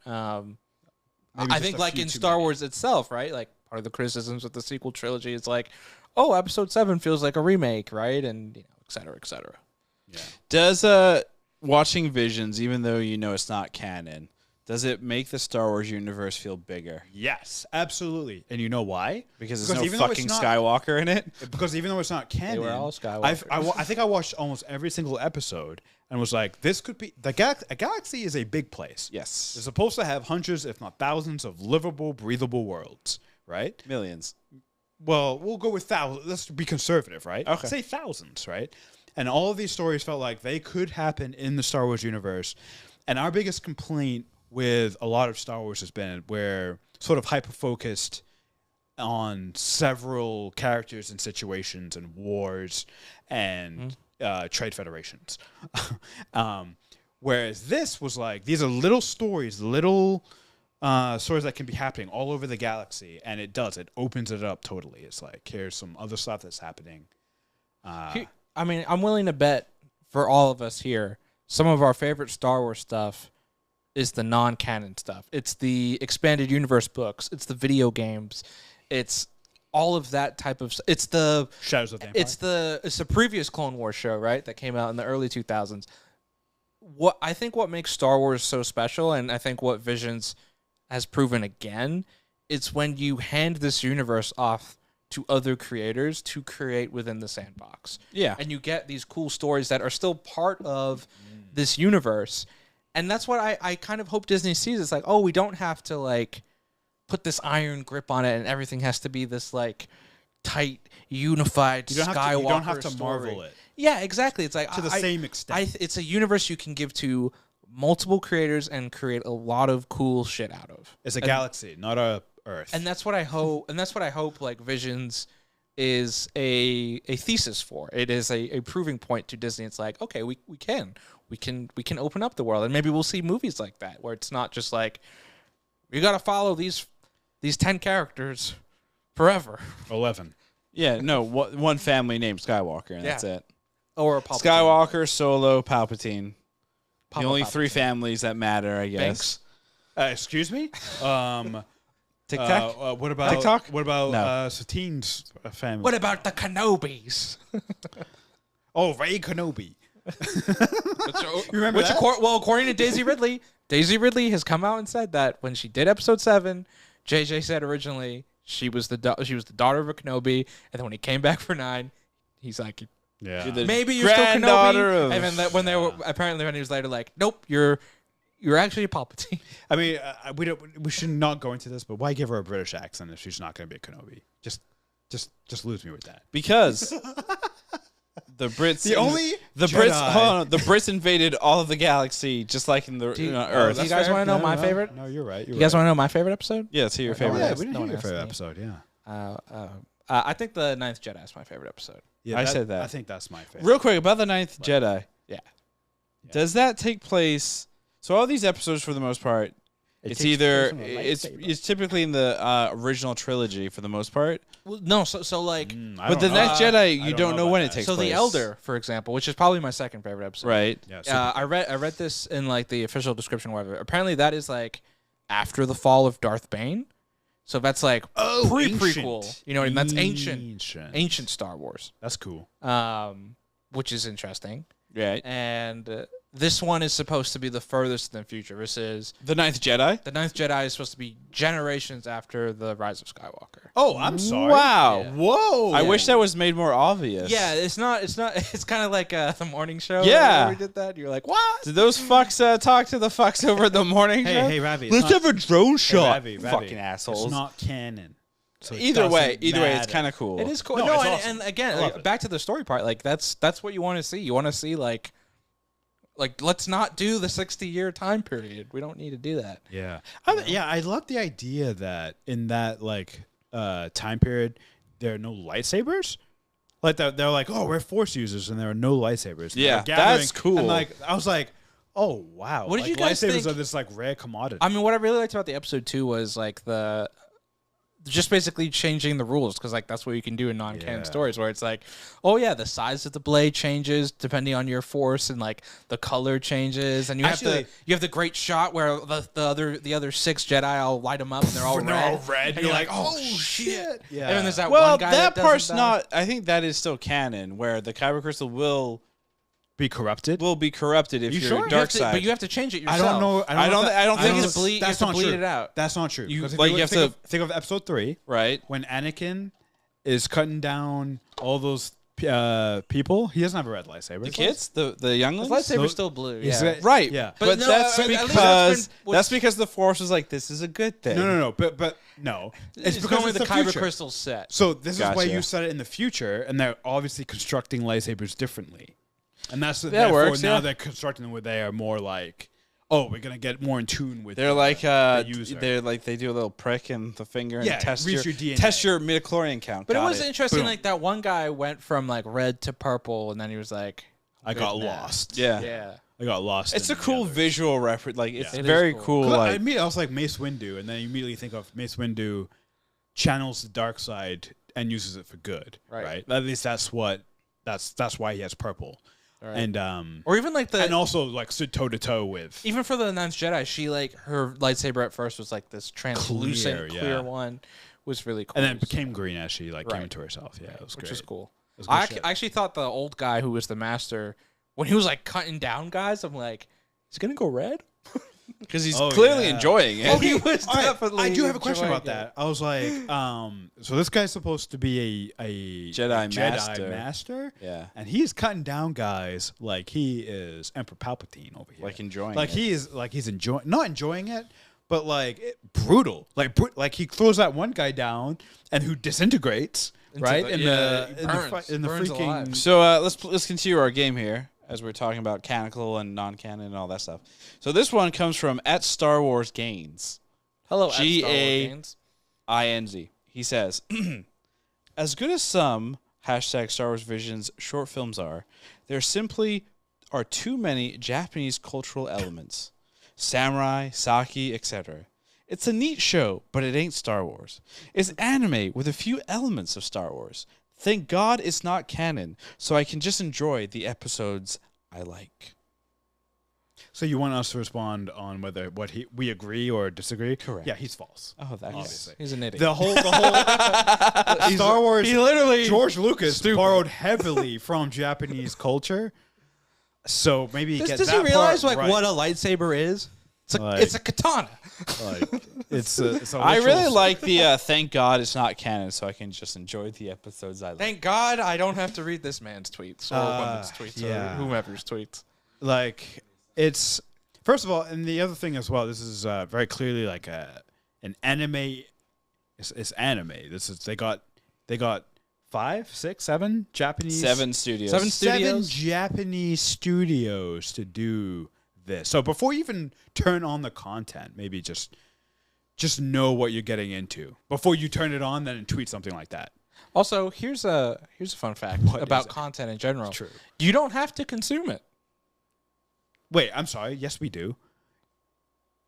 I think like in Star Wars itself, right? Like part of the criticisms of the sequel trilogy is like, oh, Episode 7 feels like a remake, right? And et cetera, et cetera. Yeah. Does watching Visions, even though it's not canon, Does it make the Star Wars universe feel bigger? Yes, absolutely. And you know why? Because there's even no though it's fucking not- Skywalker in it? Because even though it's not canon, were all Skywalkers. I think I watched almost every single episode and was like, this could be a galaxy is a big place. Yes. It's supposed to have hundreds, if not thousands, of livable, breathable worlds, right? Millions. Well, we'll go with thousands. Let's be conservative, right? Okay. Say thousands, right? And all of these stories felt like they could happen in the Star Wars universe. And our biggest complaint with a lot of Star Wars has been we're sort of hyper-focused on several characters and situations and wars and trade federations. Whereas this was like, these are little stories, stories that can be happening all over the galaxy, and it opens it up totally. It's like, here's some other stuff that's happening. I mean, I'm willing to bet for all of us here, some of our favorite Star Wars stuff is the non-canon stuff. It's the expanded universe books. It's the video games. It's all of that type of. It's the Shadows of the Empire. It's the previous Clone Wars show, right? That came out in the early 2000s. What makes Star Wars so special, and I think what Visions has proven again, it's when you hand this universe off to other creators to create within the sandbox. Yeah. And you get these cool stories that are still part of this universe. And that's what I kind of hope Disney sees. It's like, oh, we don't have to like put this iron grip on it and everything has to be this like tight, unified Skywalker you don't have to story. marvel it. Yeah, exactly. It's like To the same extent. It's a universe you can give to multiple creators and create a lot of cool shit out of. It's a galaxy, not a Earth. And that's what I hope. And that's what I hope. Like Visions is a thesis for. It is a proving point to Disney. It's like, okay, we can open up the world, and maybe we'll see movies like that where it's not just like you got to follow these 10 characters forever. 11. Yeah, no, one family named Skywalker, and that's it. Or Palpatine. Skywalker, Solo, Palpatine. Papa the only Palpatine. 3 families that matter, I guess. Banks. Excuse me? Tic Tac? What about TikTok? What about No. Satine's family? What about the Kenobis? Oh, Ray Kenobi. Remember that? Well, according to Daisy Ridley has come out and said that when she did Episode 7, JJ said originally she was the daughter of a Kenobi, and then when he came back for 9, he's like, Yeah. You're the maybe you're still granddaughter Kenobi. of- And then when they were apparently when he was later like, nope, you're actually a Palpatine. I mean, we should not go into this, but why give her a British accent if she's not going to be a Kenobi? Just lose me with that. Because the Brits, The only the Jedi- Brits, hold on, the Brits invaded all of the galaxy, just like in the Earth. Do you That's guys fair. want to know my favorite? No, you're right. You guys want to know my favorite episode? Yeah, it's your No, favorite. no, Yeah, Yes, we didn't no hear one your asked favorite me. episode. Yeah. I think the Ninth Jedi is my favorite episode. Yeah, I said that. I think that's my favorite. Real quick about the Ninth Jedi. Yeah. Does that take place? So all these episodes, for the most part, it's either it's typically in the original trilogy for the most part. Well, no, so like But the Ninth Jedi, you don't know when it takes. takes so place. the Elder, for example, which is probably my second favorite episode. Right. Yeah, I read this in like the official description, or whatever. Apparently, that is like after the fall of Darth Bane. So that's like pre-prequel. ancient. You know what I mean? That's ancient Star Wars. That's cool. Which is interesting. Right. And this one is supposed to be the furthest in the future. This is The Ninth Jedi. the Ninth Jedi is supposed to be generations after the Rise of Skywalker. Oh, I'm sorry. Wow. Yeah. Whoa. I wish that was made more obvious. Yeah, it's not. It's kind of like the morning show. Yeah. where we did that. You're like, what? Did those fucks talk to the fucks over the morning show? Hey, Ravi. Let's have a drone shot. Ravi. Fucking assholes. It's not canon. So it Either way, doesn't it's matter. kind of cool. It is cool. No, No, it's and, awesome. and again, I love it. back to the story part. Like that's what you want to see. You want to see like let's not do the 60-year time period. We don't need to do that. Yeah. I love the idea that in that like time period there are no lightsabers. Like they're like, oh, we're Force users, and there are no lightsabers. And Yeah, they're gathering, that's cool. And like I was like, oh wow, What did like, you guys lightsabers think- are this like rare commodity. I mean, what I really liked about the episode 2 was like just basically changing the rules, because like that's what you can do in non-canon Yeah. stories, where it's like, oh yeah, the size of the blade changes depending on your force, and like the color changes, and you Actually- have the great shot where the other 6 Jedi all light them up and they're all red. And you're like, oh shit. Yeah. And then there's that well, one guy that that part's doesn't die. not. I think that is still canon, where the Kyber crystal will be corrupted. will be corrupted if You you're sure? dark side. But you have to change it I yourself. don't know. I don't think you have it's to bleed. That's you have not to bleed true. it out. That's not true. You- Because if like, you you have think to- think of episode 3, right. when Anakin is cutting down all those people. He doesn't have a red lightsaber. The kids, the younglings. His lightsaber's So- still blue. He's Yeah. got- Right. Yeah. But, But no, that's at least because been- that's because the Force was like, this is a good thing. No. But no. It's because going with the it's kyber future. crystal set. So this is why Gotcha. you said it in the future, and they're obviously constructing lightsabers differently, and that's That therefore works, now yeah. they're constructing them where they are more like, oh, we're gonna get more in tune with. They're like user. they're like they do a little prick in the finger Yeah, and test reads your your DNA. test your midichlorian count. But it Got was interesting. Boom. Like that one guy went from like red to purple, and then he was like, I got good now. lost. Yeah. Yeah. I got lost. It's a in the cool others. visual reference. Like it's It is very cool. cool. 'Cause I Like immediately I was like Mace Windu, and then you immediately think of Mace Windu channels the dark side and uses it for good. Right. Right. At least that's why he has purple. Right. And Or even like the and also like stood toe to toe with. even for the Ninth Jedi, she like her lightsaber at first was like this translucent, Clear, clear yeah. one, was really cool. And then it became green as she like came Right. into herself. Yeah, it was which great. is cool. It was good I shit. actually thought the old guy who was the master, when he was like cutting down guys, I'm like, he's gonna go red. because he's Oh, clearly yeah. enjoying it. Oh, he was All right, definitely. I do have a question about enjoying that. I was like, so this guy's supposed to be a Jedi master. master, Yeah, and he's cutting down guys like he is Emperor Palpatine over here, like enjoying. like it. he's enjoying, not enjoying it, but like brutal, like he throws that one guy down and who disintegrates, Into right? the- in yeah, the he in burns- the, in the burns freaking. alive. So let's continue our game here as we're talking about canonical and non-canon and all that stuff. So this one comes from at Star Wars Gains. Hello, at Star Wars G.A. Games. INZ. He says, as good as some hashtag Star Wars Visions short films are, there simply are too many Japanese cultural elements. Samurai, sake, etc. It's a neat show, but it ain't Star Wars. It's anime with a few elements of Star Wars. Thank God it's not canon, so I can just enjoy the episodes I like. So you want us to respond on whether we agree or disagree? Correct. Yeah, he's false. Oh, that's Obviously. He's an idiot. The whole Star Wars. he literally George Lucas borrowed heavily from Japanese culture, so maybe Does, get does that he realize part like right. what a lightsaber is? Like- It's a katana. Like, it's a I really literal- like the thank God it's not canon, so I can just enjoy the episodes I like. Thank God I don't have to read this man's tweets or woman's tweets yeah. or whomever's tweets. like it's first of all, and the other thing as well. This is very clearly like an anime. It's anime. This is they got 5, 6, 7 Japanese 7 studios. Seven seven studios? Japanese studios to do this. So before you even turn on the content, maybe just know what you're getting into before you turn it on, then tweet something like that. Also, here's a fun fact What about is it? content in general. It's true. You don't have to consume it. Wait, I'm sorry. Yes, we do.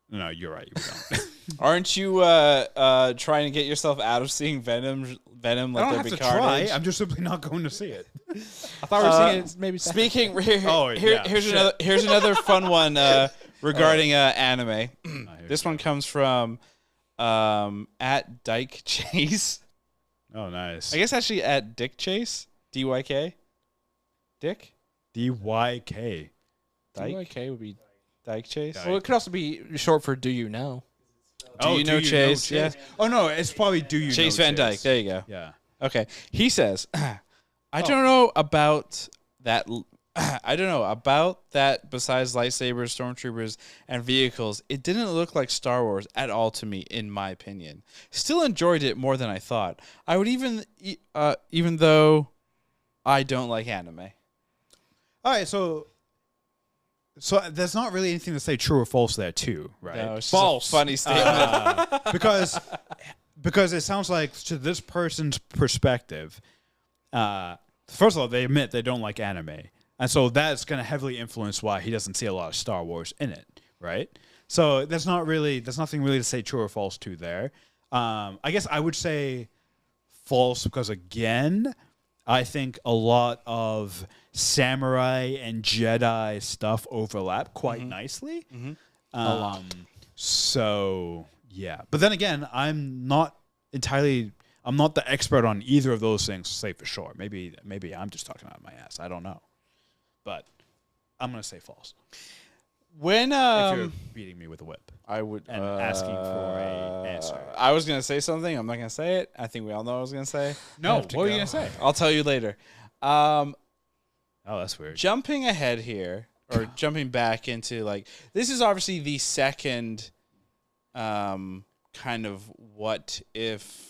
No, you're right. We don't. Aren't you trying to get yourself out of seeing Venom? I Like don't there have be to carnage? try. I'm just simply not going to see it. I thought we were seeing it maybe Speaking, yeah, here's another fun one regarding anime. Here's This one comes from at Dyke Chase. Oh, nice. I guess actually at Dick Chase. DYK. Dick. DYK. Dyke. DYK would be. Dyke Chase. Dyke. Well, it could also be short for "Do you know?" Do you know Chase? Yeah. Oh no, it's probably do you Chase know Van Dyke. There you go. Yeah. Okay. He says, I don't know about that. I don't know about that. Besides lightsabers, stormtroopers, and vehicles, it didn't look like Star Wars at all to me, in my opinion. Still enjoyed it more than I thought. I would even though I don't like anime. All right, so there's not really anything to say true or false there too, right? No, it's just a funny statement. Because it sounds like to this person's perspective, first of all, they admit they don't like anime, and so that's going to heavily influence why he doesn't see a lot of Star Wars in it, right? So there's nothing really to say true or false to there. I guess I would say false because again, I think a lot of samurai and Jedi stuff overlap quite nicely. A lot. So yeah, but then again, I'm not the expert on either of those things to say for sure. Maybe I'm just talking out of my ass. I don't know, but I'm gonna say false. When If you're beating me with a whip I would and asking for a answer. I was gonna say something. I'm not gonna say it. I think we all know what I was gonna say. No, have to what were go. you gonna say? I'll tell you later. Oh, that's weird. Jumping ahead here, or jumping back into like this is obviously the second kind of what if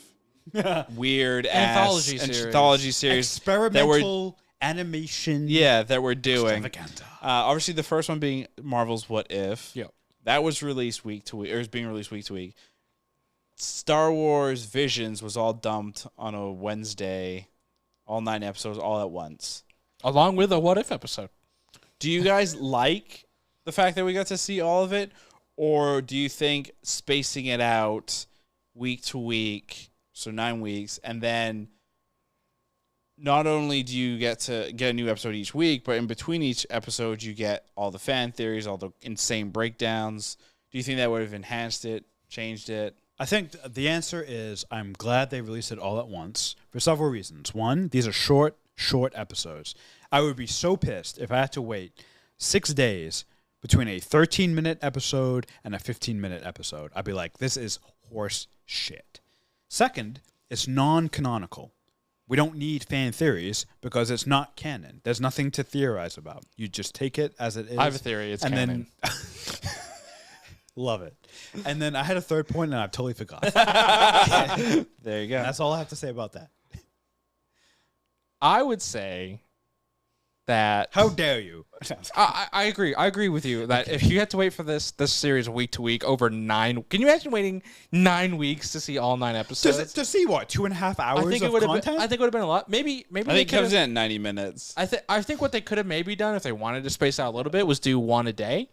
weird Anthology ass series. anthology series Experimental animation. that we're doing. Extravaganza. Obviously, the first one being Marvel's What If. Yep. That was released week to week, or is being released week to week. Star Wars Visions was all dumped on a Wednesday, all 9 episodes all at once. Along with a What If episode. Do you guys like the fact that we got to see all of it, or do you think spacing it out week to week, so 9 weeks, and then not only do you get to get a new episode each week, but in between each episode, you get all the fan theories, all the insane breakdowns. Do you think that would have enhanced it, changed it? I think the answer is I'm glad they released it all at once for several reasons. One, these are short episodes. I would be so pissed if I had to wait 6 days between a 13-minute episode and a 15-minute episode. I'd be like, this is horse shit. Second, it's non-canonical. We don't need fan theories because it's not canon. There's nothing to theorize about. You just take it as it is. I have a theory. It's and canon. then love it. And then I had a third point and I totally forgot. There you go. That's all I have to say about that. I would say that How dare you? I agree. I agree with you that if you had to wait for this series week to week over 9, can you imagine waiting 9 weeks to see all 9 episodes? To see what 2.5 hours I think of it would have content? been. I think it would have been a lot. Maybe. I think it comes in at 90 minutes. I think what they could have maybe done if they wanted to space out a little bit was do one a day,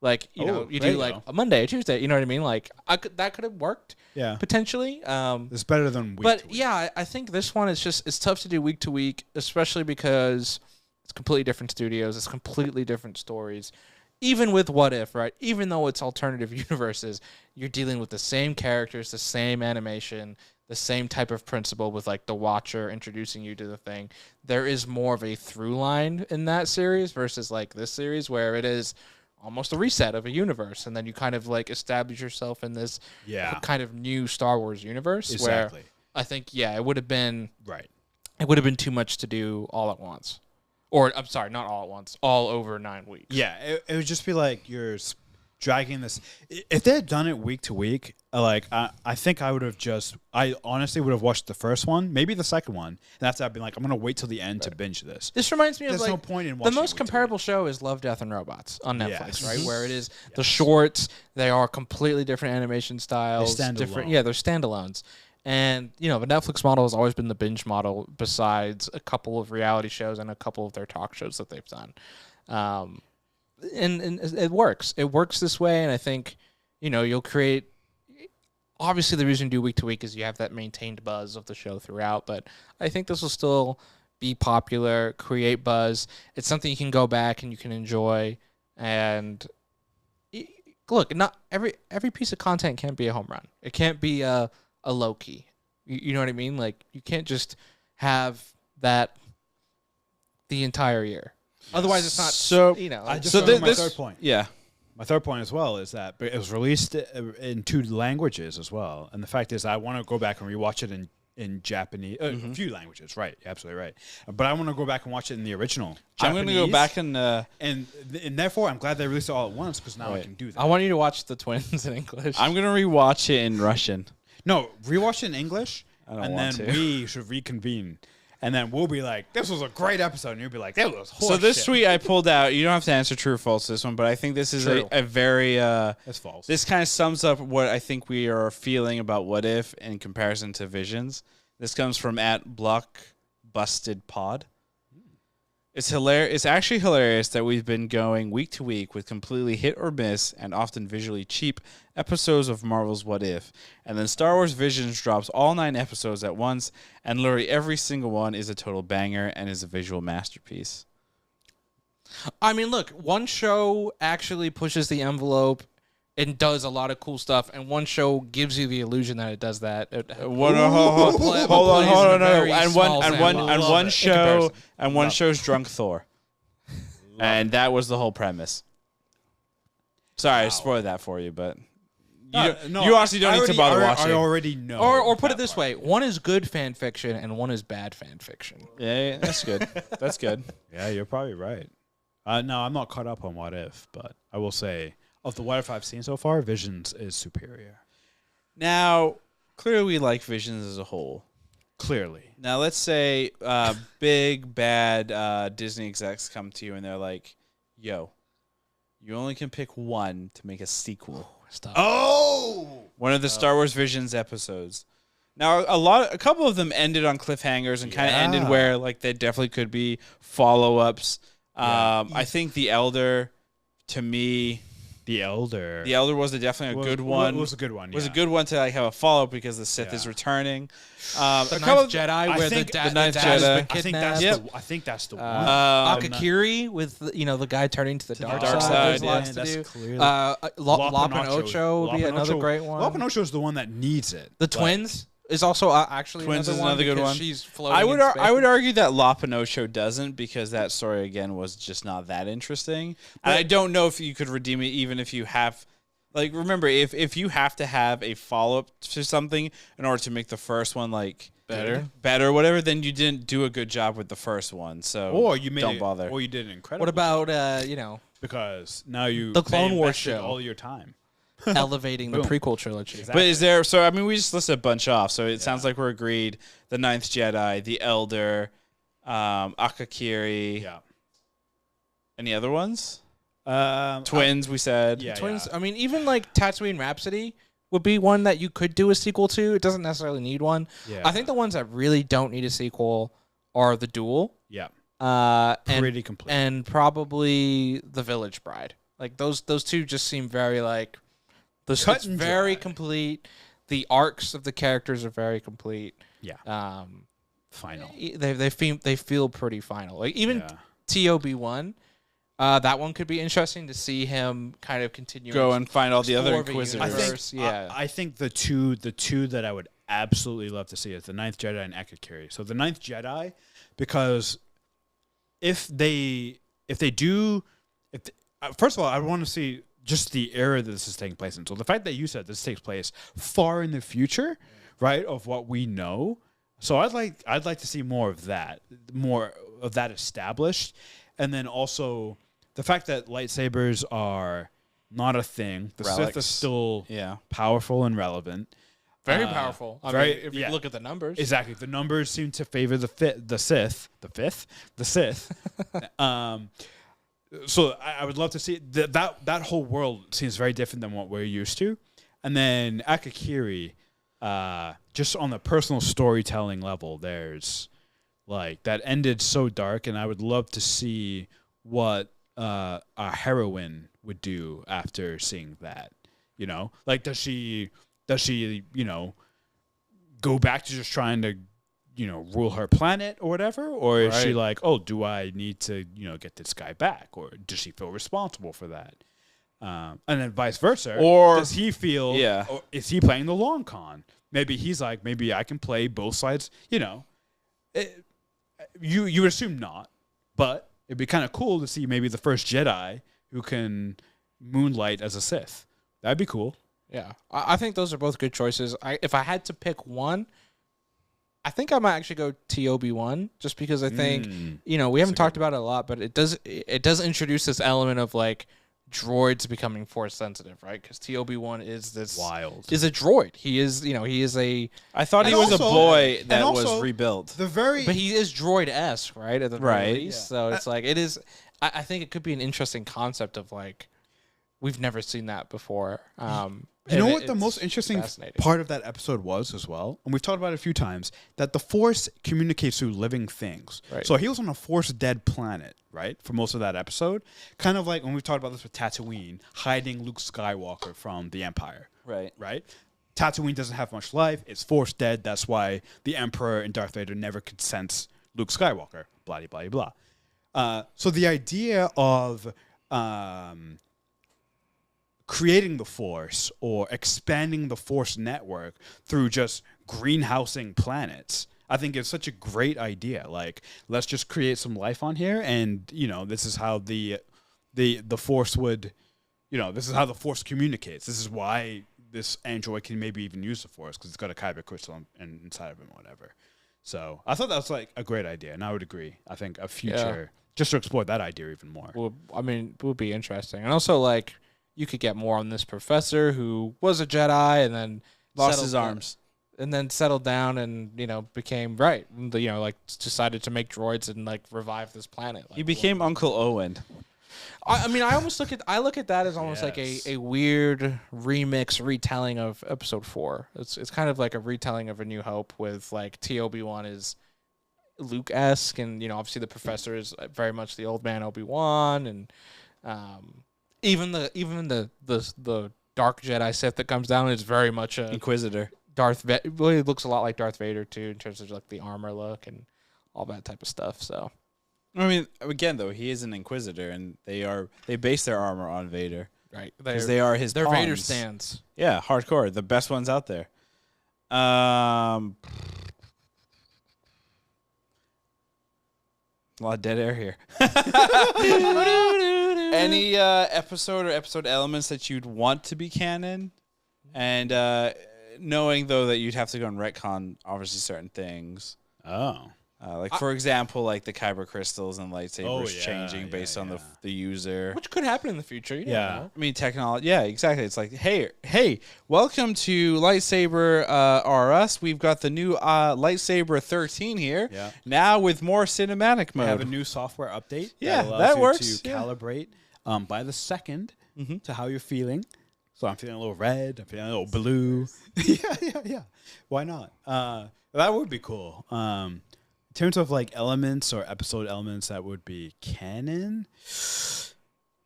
like you know you there do you like go. a Monday, a Tuesday. You know what I mean? Like that could have worked Yeah, potentially. it's better than week But to week. yeah, I think this one is it's tough to do week to week, especially because it's completely different studios, it's completely different stories. Even with What If, right? Even though it's alternative universes, you're dealing with the same characters, the same animation, the same type of principle with like the Watcher introducing you to the thing. There is more of a through line in that series versus like this series where it is almost a reset of a universe, and then you kind of like establish yourself in this kind of new Star Wars universe. Exactly. Where I think it would have been Right. it would have been too much to do all at once. Or, I'm sorry, not all at once. All over 9 weeks. Yeah, it would just be like you're dragging this. If they had done it week to week, like I think I would have I honestly would have watched the first one, maybe the second one, and after I'd been like, I'm gonna wait till the end to binge this. This reminds me There's of like no point in the watching most it week to comparable show is Love, Death, and Robots on Netflix, Yes. right? Where it is the shorts, they are completely different animation styles. They stand different, alone. yeah, they're standalones. And, you know, the Netflix model has always been the binge model besides a couple of reality shows and a couple of their talk shows that they've done. And it works. It works this way, and I think, you know, you'll create... Obviously, the reason you do week to week is you have that maintained buzz of the show throughout, but I think this will still be popular, create buzz. It's something you can go back and you can enjoy. And look, not every piece of content can't be a home run. It can't be a low key. You know what I mean? Like, you can't just have that the entire year. Otherwise, it's not. So, you know. I just So remember my this- third point. Yeah. My third point as well is that it was released in 2 languages as well, and the fact is I want to go back and rewatch it in Japanese, a few languages. Right, you're absolutely right. But I want to go back and watch it in the original. I'm going to go Japanese, back and... and therefore I'm glad they released it all at once because now I Right. can do that. I want you to watch the twins in English. I'm going to rewatch it in Russian. No, rewatch it in English, I don't and want then to. we should reconvene. And then we'll be like, this was a great episode. And you'll be like, that was horse So this shit. tweet I pulled out, you don't have to answer true or false this one, but I think this is True. a very... That's false. This kind of sums up what I think we are feeling about What If in comparison to Visions. This comes from @BlockBustedPod. It's hilarious. It's actually hilarious that we've been going week to week with completely hit or miss and often visually cheap episodes of Marvel's What If, and then Star Wars Visions drops all 9 episodes at once, and literally every single one is a total banger and is a visual masterpiece. I mean, look, one show actually pushes the envelope and does a lot of cool stuff, and one show gives you the illusion that it does that. Hold on. And And one show, and one show's Drunk Thor. And that was the whole premise. Sorry, I spoiled that for you, but you honestly don't need to bother watching. I already know. Or put it this way: one is good fan fiction and one is bad fan fiction. Yeah, that's good. That's good. Yeah, you're probably right. No, I'm not caught up on What If, but I will say, of the What If I've seen so far, Visions is superior. Now, clearly we like Visions as a whole. Clearly. Now, let's say big, bad Disney execs come to you and they're like, yo, you only can pick one to make a sequel. Stop. Oh! One of the Star Wars Visions episodes. Now, a couple of them ended on cliffhangers and kind of ended where like they definitely could be follow-ups. I think The Elder, to me... The Elder was definitely a good one. It was a good one, Was a good one to like have a follow-up because the Sith is returning. The Ninth Jedi, where the Ninth dad has Jedi. been kidnapped. I think that's the one. Akakiri with the guy turning to the dark side. There's lots to do. Clearly. Lop and Ocho would be another great one. Lop and Ocho is the one that needs it. The twins is also actually Twins is another good one. She's floating. I would argue that Lop and Ocho doesn't, because that story again was just not that interesting. And I don't know if you could redeem it even if you have. Like, remember, if you have to have a follow-up to something in order to make the first one, like, better, whatever, then you didn't do a good job with the first one. So don't bother. Or you did an incredible What about, because now you... The Clone Wars show. All your time. Elevating the prequel trilogy. Exactly. But is there... So, I mean, we just listed a bunch off, so it sounds like we're agreed. The Ninth Jedi, The Akakiri. Yeah. Any other ones? Twins, we said. Yeah, Twins. I mean, even like Tatooine Rhapsody would be one that you could do a sequel to. It doesn't necessarily need one. Yeah. I think the ones that really don't need a sequel are The Duel. Yeah. Pretty complete. And probably The Village Bride. Like those two just seem very like it's very complete. The arcs of the characters are very complete. Yeah. Final. They feel pretty final. Like even TOB1. That one could be interesting to see him kind of continue. Go and find all the other Inquisitors. I think the two that I would absolutely love to see is the Ninth Jedi and Akakiri. So the Ninth Jedi, because if they do, first of all, I want to see just the era that this is taking place in. So the fact that you said this takes place far in the future, right, of what we know. So I'd like to see more of that established, and then also the fact that lightsabers are not a thing. The Sith is still powerful and relevant. Very powerful. I mean, if you look at the numbers. Exactly. The numbers seem to favor the Sith. So I would love to see that whole world seems very different than what we're used to. And then Akakiri, just on the personal storytelling level, there's like that ended so dark, and I would love to see what a heroine would do after seeing that. You know, like does she go back to just trying to rule her planet or whatever, or is she like, oh, do I need to get this guy back, or does she feel responsible for that? And then vice versa, or does he feel or is he playing the long con? Maybe he's like, maybe I can play both sides. You would assume not, but it'd be kind of cool to see maybe the first Jedi who can moonlight as a Sith. That'd be cool. Yeah, I think those are both good choices. If I had to pick one, I think I might actually go TOB1, just because I think we haven't talked about it a lot, but it does introduce this element of like droids becoming force sensitive, right? Because TOB1 is a droid. He is a. I thought he was a boy that was rebuilt. But he is droid-esque, right? At the very least, so it's like it is. I think it could be an interesting concept of like we've never seen that before. You know what the most interesting part of that episode was as well? And we've talked about it a few times, that the Force communicates through living things. Right. So he was on a Force-dead planet, right, for most of that episode. Kind of like when we've talked about this with Tatooine, hiding Luke Skywalker from the Empire. Right. Right? Tatooine doesn't have much life. It's Force-dead. That's why the Emperor and Darth Vader never could sense Luke Skywalker. Blah, blah, blah. So the idea of creating the Force or expanding the Force network through just greenhousing planets, I think it's such a great idea. Like, let's just create some life on here, and this is how the Force would, this is how the Force communicates. This is why this android can maybe even use the Force, because it's got a kyber crystal inside of him, or whatever. So I thought that was like a great idea, and I would agree. I think a future just to explore that idea even more. Well, I mean, it would be interesting, and also like you could get more on this professor who was a Jedi and then Lost his arms. And then settled down and, became like decided to make droids and like revive this planet. Like, He became Uncle Owen. I mean, I look at that as almost like a weird remix retelling of Episode 4. It's kind of like a retelling of A New Hope with like Obi-Wan is Luke-esque, and obviously the professor is very much the old man Obi-Wan, and even the Dark Jedi Sith that comes down is very much a Inquisitor. Really looks a lot like Darth Vader too, in terms of like the armor look and all that type of stuff. So, I mean, again though, he is an Inquisitor, and they base their armor on Vader, right? Because they are his. They're pawns. Vader stands. Yeah, hardcore, the best ones out there. A lot of dead air here. Any episode or episode elements that you'd want to be canon, and knowing though that you'd have to go and retcon obviously certain things. Oh. Like for example, like the kyber crystals and lightsabers changing based on the user, Which could happen in the future. You don't know. I mean, technology. Yeah, exactly. It's like, hey, welcome to Lightsaber R-Us. We've got the new Lightsaber 13 here. Yeah. Now with more cinematic mode. Have a new software update. Yeah, allows that you works. to calibrate by the second to how you're feeling. So I'm feeling a little red. I'm feeling a little blue. yeah. Why not? That would be cool. In terms of like elements or episode elements that would be canon,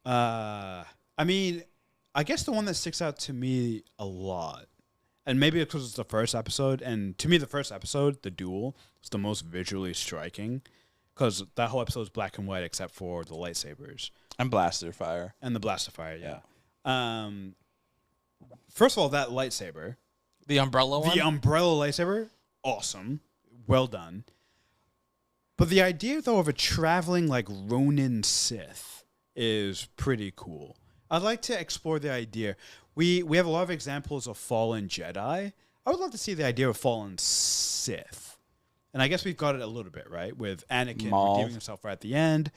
I mean, I guess the one that sticks out to me a lot, and maybe because it's the first episode, and to me the first episode, the duel, is the most visually striking, because that whole episode is black and white except for the lightsabers and blaster fire. and the blaster fire. Yeah. First of all, that lightsaber, The umbrella one. the umbrella lightsaber, awesome, well done. But the idea, though, of a traveling, like, Ronin Sith is pretty cool. I'd like to explore the idea. We have a lot of examples of fallen Jedi. I would love to see the idea of fallen Sith. And I guess we've got it a little bit, right? With Anakin Maul. redeeming himself right at the end.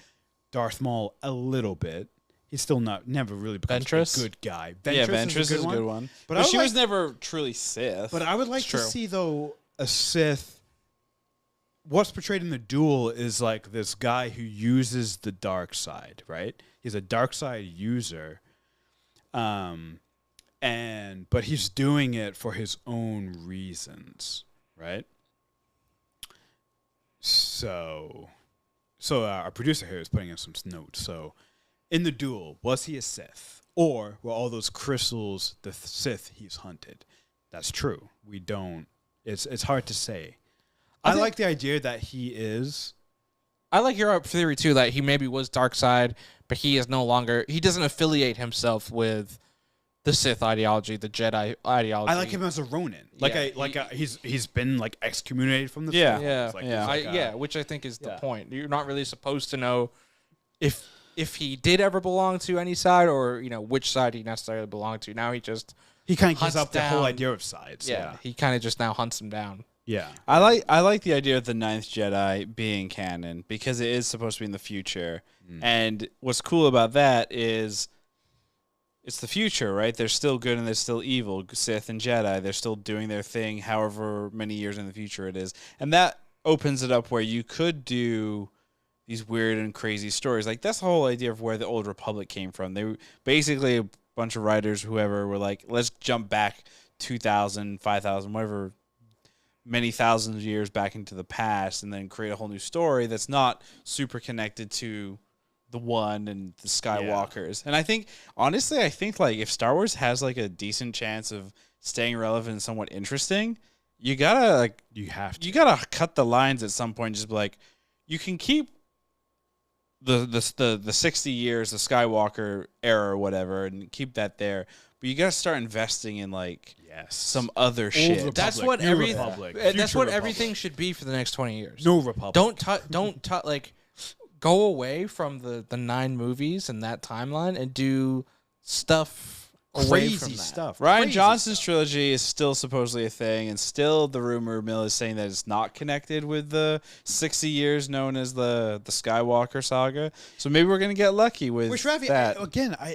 Darth Maul a little bit. He's still never really becomes Ventress? a good guy. Ventress is a good one. But she was never truly Sith. But I would like to see, though, a Sith. What's portrayed in the duel is like this guy who uses the dark side, right? He's a dark side user, but he's doing it for his own reasons, right? So our producer here is putting in some notes. So, in the duel, was he a Sith, or were all those crystals the Sith he's hunted? That's true. We don't. It's hard to say. I like the idea that he is. I like your theory too that he maybe was dark side, but he is no longer. He doesn't affiliate himself with the Sith ideology, the Jedi ideology. I like him as a Ronin. He's been like excommunicated from the Yeah. Sith. Yeah, It's like- he's like, which I think is the yeah. point. You're not really supposed to know if he did ever belong to any side, or which side he necessarily belonged to. Now he just he kind of gives hunts up the whole down- idea of sides. he kind of just now hunts him down. Yeah. I like the idea of the Ninth Jedi being canon because it is supposed to be in the future. And what's cool about that is it's the future, right? They're still good and they're still evil. Sith and Jedi, they're still doing their thing however many years in the future it is. And that opens it up where you could do these weird and crazy stories. Like that's the whole idea of where the Old Republic came from. They were basically a bunch of writers, whoever, were like, let's jump back 2,000, 5,000, whatever, many thousands of years back into the past and then create a whole new story that's not super connected to the one and the Skywalkers. And I think, honestly, like if Star Wars has like a decent chance of staying relevant and somewhat interesting, you gotta cut the lines at some point. Just be like, you can keep the 60 years, the Skywalker era or whatever, and keep that there. but you gotta start investing in like Yes. some other Old shit. Republic, That's what New every Republic, that's Future what Republic. everything should be for the next 20 years. No Republic. Don't like go away from the 9 movies and that timeline and do stuff away from Crazy that. stuff. Ryan Crazy Johnson's stuff. trilogy is still supposedly a thing, and still the rumor mill is saying that it's not connected with the 60 years known as the Skywalker saga. So maybe we're gonna get lucky with Which, Ravi, that.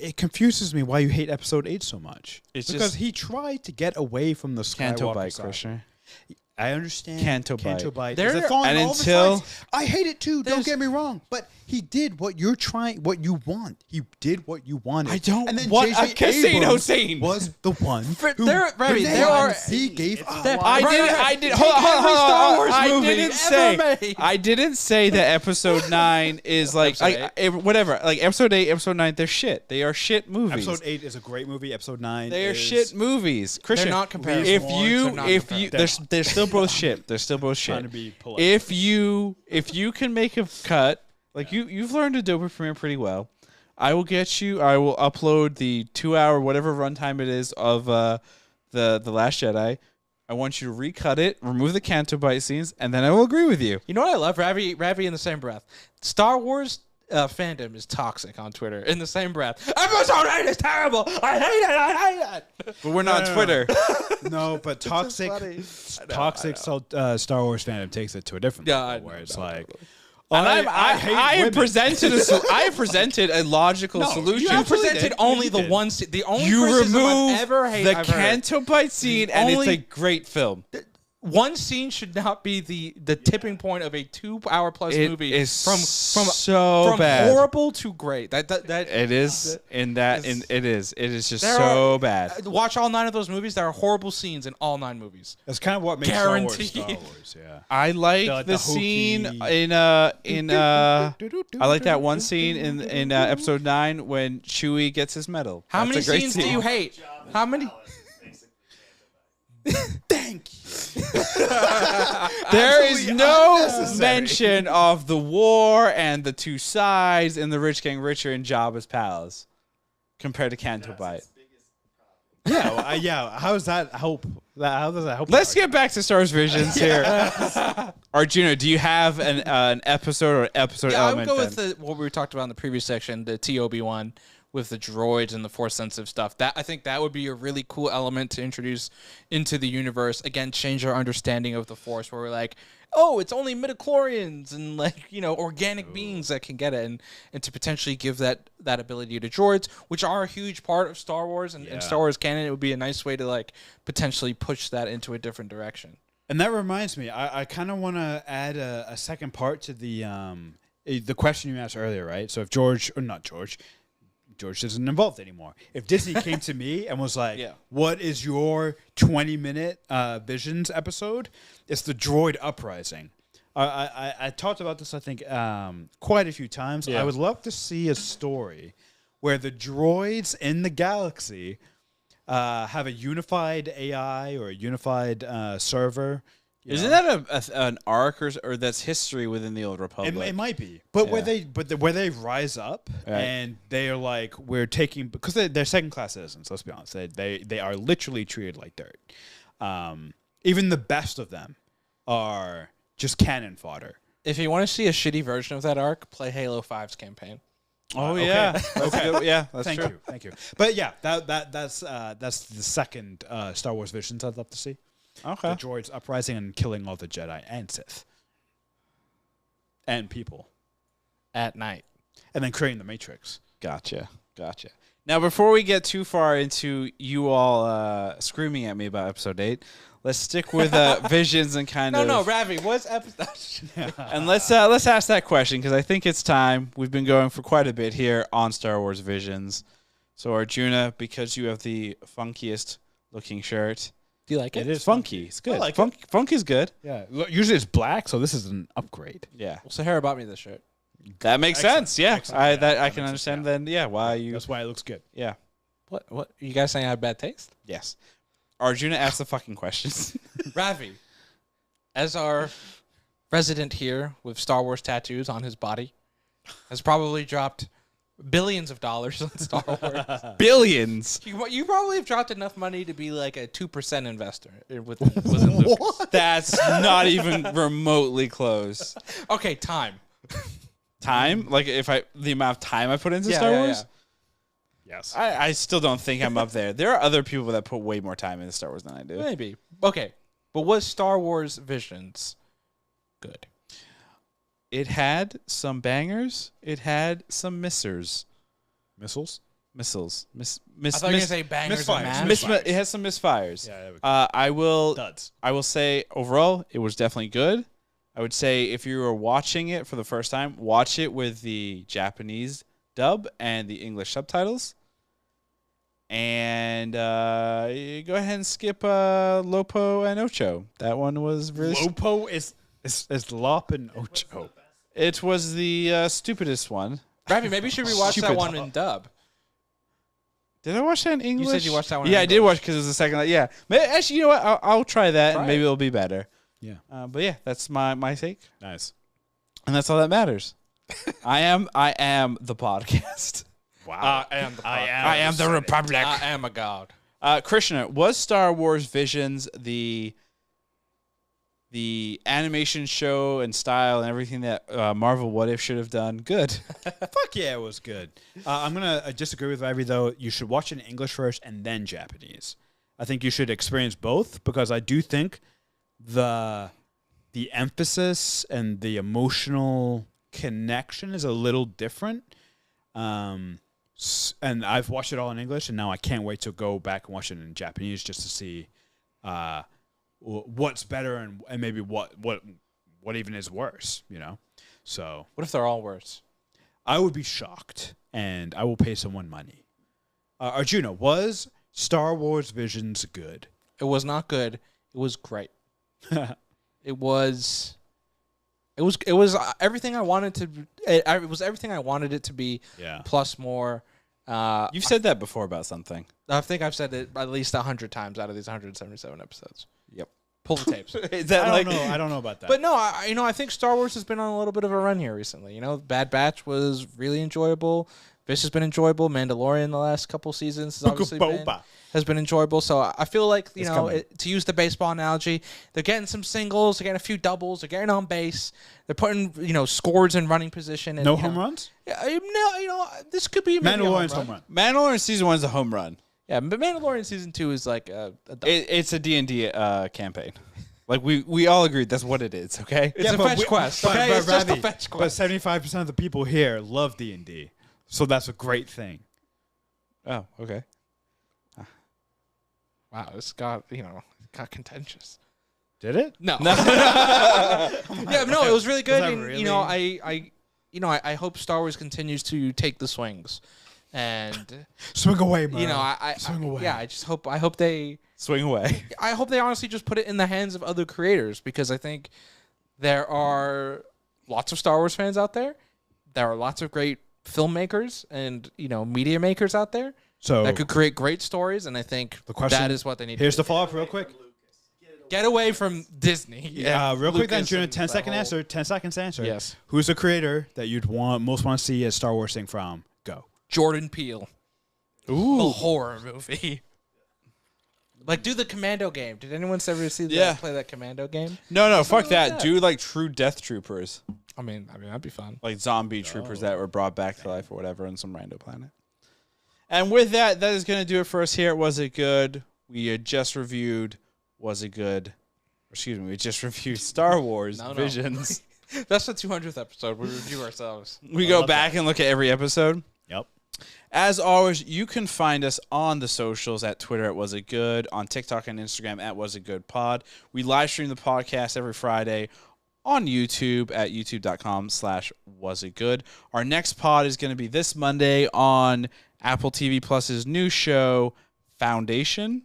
it confuses me why you hate Episode 8 so much. It's because just- he tried to get away from the Canto Skywalker bite, saga. Christian. I understand. Canto bite. Is a thorn and in all of his until- sides. I hate it too. Don't There's- get me wrong, but he did what you're trying, what you want. He did what you wanted. I don't And then want J.J. a casino Abrams scene. was the one who there- Ravi, there are- he gave up. There- I Right, didn't. right, right. I did. Take Hold on. Hold on. every Hold Star on. Wars I movie didn't ever say. made. I didn't say that Episode 9 is like whatever. Like Episode 8, Episode 9, they're shit. They are shit movies. Episode 8 is a great movie. Episode 9 They are is shit movies. Christian, not comparable. If They're you, not if comparable. you, they're still both shit. They're still both trying to shit. be polite. If you can make a cut, like you've learned Adobe Premiere pretty well. I will get you. I will upload the 2-hour whatever runtime it is of the Last Jedi. I want you to recut it, remove the Canto bite scenes, and then I will agree with you. You know what I love? Ravi in the same breath. Star Wars fandom is toxic on Twitter. In the same breath, Episode 8 is terrible. I hate it. But we're not on Twitter. no, but toxic Star Wars fandom takes it to a different Yeah, level I where know, it's no, like, And I hate I have women. presented I have presented a logical solution. You absolutely presented did. only You the did. one. The only You criticism remove I've ever hated. the Canto bite scene, and it's a great film. One scene should not be the tipping point of a 2-hour plus It movie. is from so bad. horrible to great. That It is it is just There so are- bad. Watch all 9 of those movies. There are horrible scenes in all 9 movies. that's kind of what makes Star Guaranteed. Wars. Yeah. I like The the scene hokey- in I like that one scene in Episode 9 when Chewie gets his medal. How That's many a great scenes scene. do you hate? How many? Thank you. There is Absolutely no unnecessary. mention of the war and the two sides and the rich getting richer in Jabba's palace compared to Canto Bite. Yeah, how does that help? How does that help? Let's get back to Star Wars Visions here. Arjuna, do you have an episode or episode Yeah, I would element? go with then? what we talked about in the previous section, the TOB one with the droids and the force sensitive stuff. That I think that would be a really cool element to introduce into the universe. Again, change our understanding of the force, where we're like, oh, it's only midichlorians and organic beings that can get it, and to potentially give that ability to droids, which are a huge part of Star Wars and Star Wars canon. It would be a nice way to potentially push that into a different direction. And that reminds me, I kind of want to add a second part to the question you asked earlier, right? So if George isn't involved anymore. If Disney came to me and was like, what is your 20-minute Visions episode? It's the droid uprising. I talked about this, I think, quite a few times. Yeah. I would love to see a story where the droids in the galaxy have a unified AI or a unified server. Isn't that an arc or that's history within the Old Republic? It might be, but where they rise up and they are like, we're taking, because they're second class citizens. Let's be honest, they are literally treated like dirt. Even the best of them are just cannon fodder. If you want to see a shitty version of that arc, play Halo 5's campaign. Oh yeah, that's good. Yeah, that's true. Thank you. But yeah, that's the second Star Wars Visions I'd love to see. Okay. The droids uprising and killing all the Jedi and Sith and people, At night. and then creating the Matrix. Gotcha. Now, before we get too far into you all screaming at me about Episode 8, let's stick with Visions and kind of. No, Ravi, what's episode? And let's ask that question because I think it's time. We've been going for quite a bit here on Star Wars Visions. So Arjuna, because you have the funkiest looking shirt, Do you like it? It is it's funky. It's good. I like it. Funky's good. Yeah, look, usually it's black, so this is an upgrade. Yeah, Well, Sahara bought me this shirt. that makes Excellent. sense. Yeah, Excellent. I That can makes sense, understand. yeah. Then why you? That's why it looks good. Yeah. What? You guys saying I have bad taste? Yes. Arjuna asked the fucking questions. Ravi, as our resident here with Star Wars tattoos on his body, has probably dropped billions of dollars on Star Wars. Billions. You probably have dropped enough money to be like a 2% investor within Lucas. That's not even remotely close. Okay, time. Time? Like the amount of time I put into Star Wars? Yes. I still don't think I'm up there. There are other people that put way more time into Star Wars than I do. Maybe. Okay. But was Star Wars Visions good? It had some bangers. It had some missers. Missiles? Missiles. I thought you were going to say bangers and misfires. mash. It has some misfires. Yeah, there we go. I will Duds. say overall it was definitely good. I would say if you were watching it for the first time, watch it with the Japanese dub and the English subtitles. And go ahead and skip Lopo and Ocho. That one was really Lopo is Lop and Ocho. It was the stupidest one. Ravi, maybe you should rewatch that one in dub. Did I watch that in English? You said you watched that one. Yeah, in I did watch because it was the second. Yeah, actually, you know what? I'll try that, and maybe it'll be better. Yeah. But yeah, that's my take, Nice. and that's all that matters. I am the podcast. Wow. I am the I am the Republic. I am a god. Krishna, was Star Wars Visions the animation show and style and everything that Marvel What If should have done good? Fuck yeah, it was good. I'm going to disagree with Ivy, though. You should watch it in English first and then Japanese. I think you should experience both because I do think the emphasis and the emotional connection is a little different. And I've watched it all in English, and now I can't wait to go back and watch it in Japanese just to see what's better and maybe what even is worse, you know? So What if they're all worse? I would be shocked, and I will pay someone money. Arjuna, was Star Wars Visions good? It was not good. It was great. It was everything I wanted to. It was everything I wanted it to be. Yeah. Plus more. You've said that before about something. I think I've said it at least 100 times out of these 177 episodes. Yep. Pull the tapes. Is that I don't know about that. But no, I think Star Wars has been on a little bit of a run here recently. You know, Bad Batch was really enjoyable. This has been enjoyable. Mandalorian the last couple seasons has been enjoyable. So I feel like, to use the baseball analogy, they're getting some singles, they're getting a few doubles, they're getting on base, they're putting scores in running position. And, no home runs? Yeah, this could be maybe Mandalorian's home run. Mandalorian season 1 is a home run. Yeah, but Mandalorian season 2 is like It's a D&D campaign. Like we all agreed that's what it is. Okay, it's a fetch quest. Okay, it's just a fetch quest. But 75% of the people here love D&D, so that's a great thing. Oh, okay. Wow, this got contentious. Did it? No. Yeah, no, it was really good. that And, really- I hope Star Wars continues to take the swings, and Swing away, man. Swing away. Yeah, I hope they Swing away. I hope they honestly just put it in the hands of other creators, because I think there are lots of Star Wars fans out there. There are lots of great filmmakers and media makers out there that could create great stories, and I think that is what they need. Here's to the follow-up real quick. Get away from Disney. Real quick then, Lucas Juna, and 10 that second whole- answer. 10 seconds answer. Yes. Who's the creator that you'd most want to see a Star Wars thing from? Go. Jordan Peele. Ooh. A horror movie. Like, do the Commando game. Did anyone ever see play that Commando game? No, fuck like that. that. Do like true Death Troopers, I mean that'd be fun. like zombie troopers that were brought back to life or whatever on some random planet. And with that is going to do it for us here. Was it good? We had just reviewed. Was it good? Excuse me. We just reviewed Star Wars Visions. That's the 200th episode. We review ourselves. We go back and look at every episode. Yep. As always, you can find us on the socials at Twitter at Was It Good, on TikTok and Instagram at Was It Good Pod. We live stream the podcast every Friday on YouTube at youtube.com/Was It Good. Our next pod is going to be this Monday on Apple TV Plus's new show, Foundation.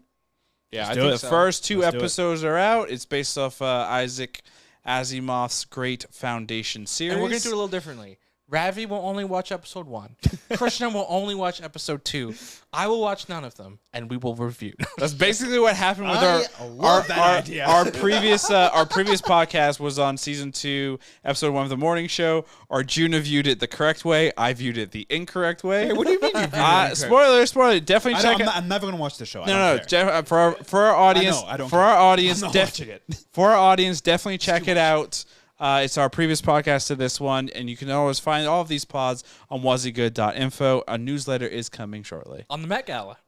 Yeah, I think the first two episodes are out. It's based off Isaac Asimov's great Foundation series. And we're going to do it a little differently. Ravi will only watch episode 1. Krishna will only watch episode 2. I will watch none of them, and we will review. That's basically what happened with idea. our previous podcast was on season 2, episode 1 of the morning show. Arjuna viewed it the correct way. I viewed it the incorrect way. Hey, what do you mean you viewed it Spoiler. Definitely check it. I'm never gonna watch the show. No. For our audience, I don't for care. our audience, I'm not watching it. For our audience, definitely check it out. It's our previous podcast to this one, and you can always find all of these pods on wazzygood.info. A newsletter is coming shortly. On the Met Gala.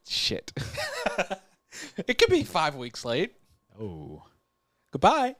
Shit. It could be 5 weeks late. Oh. Goodbye.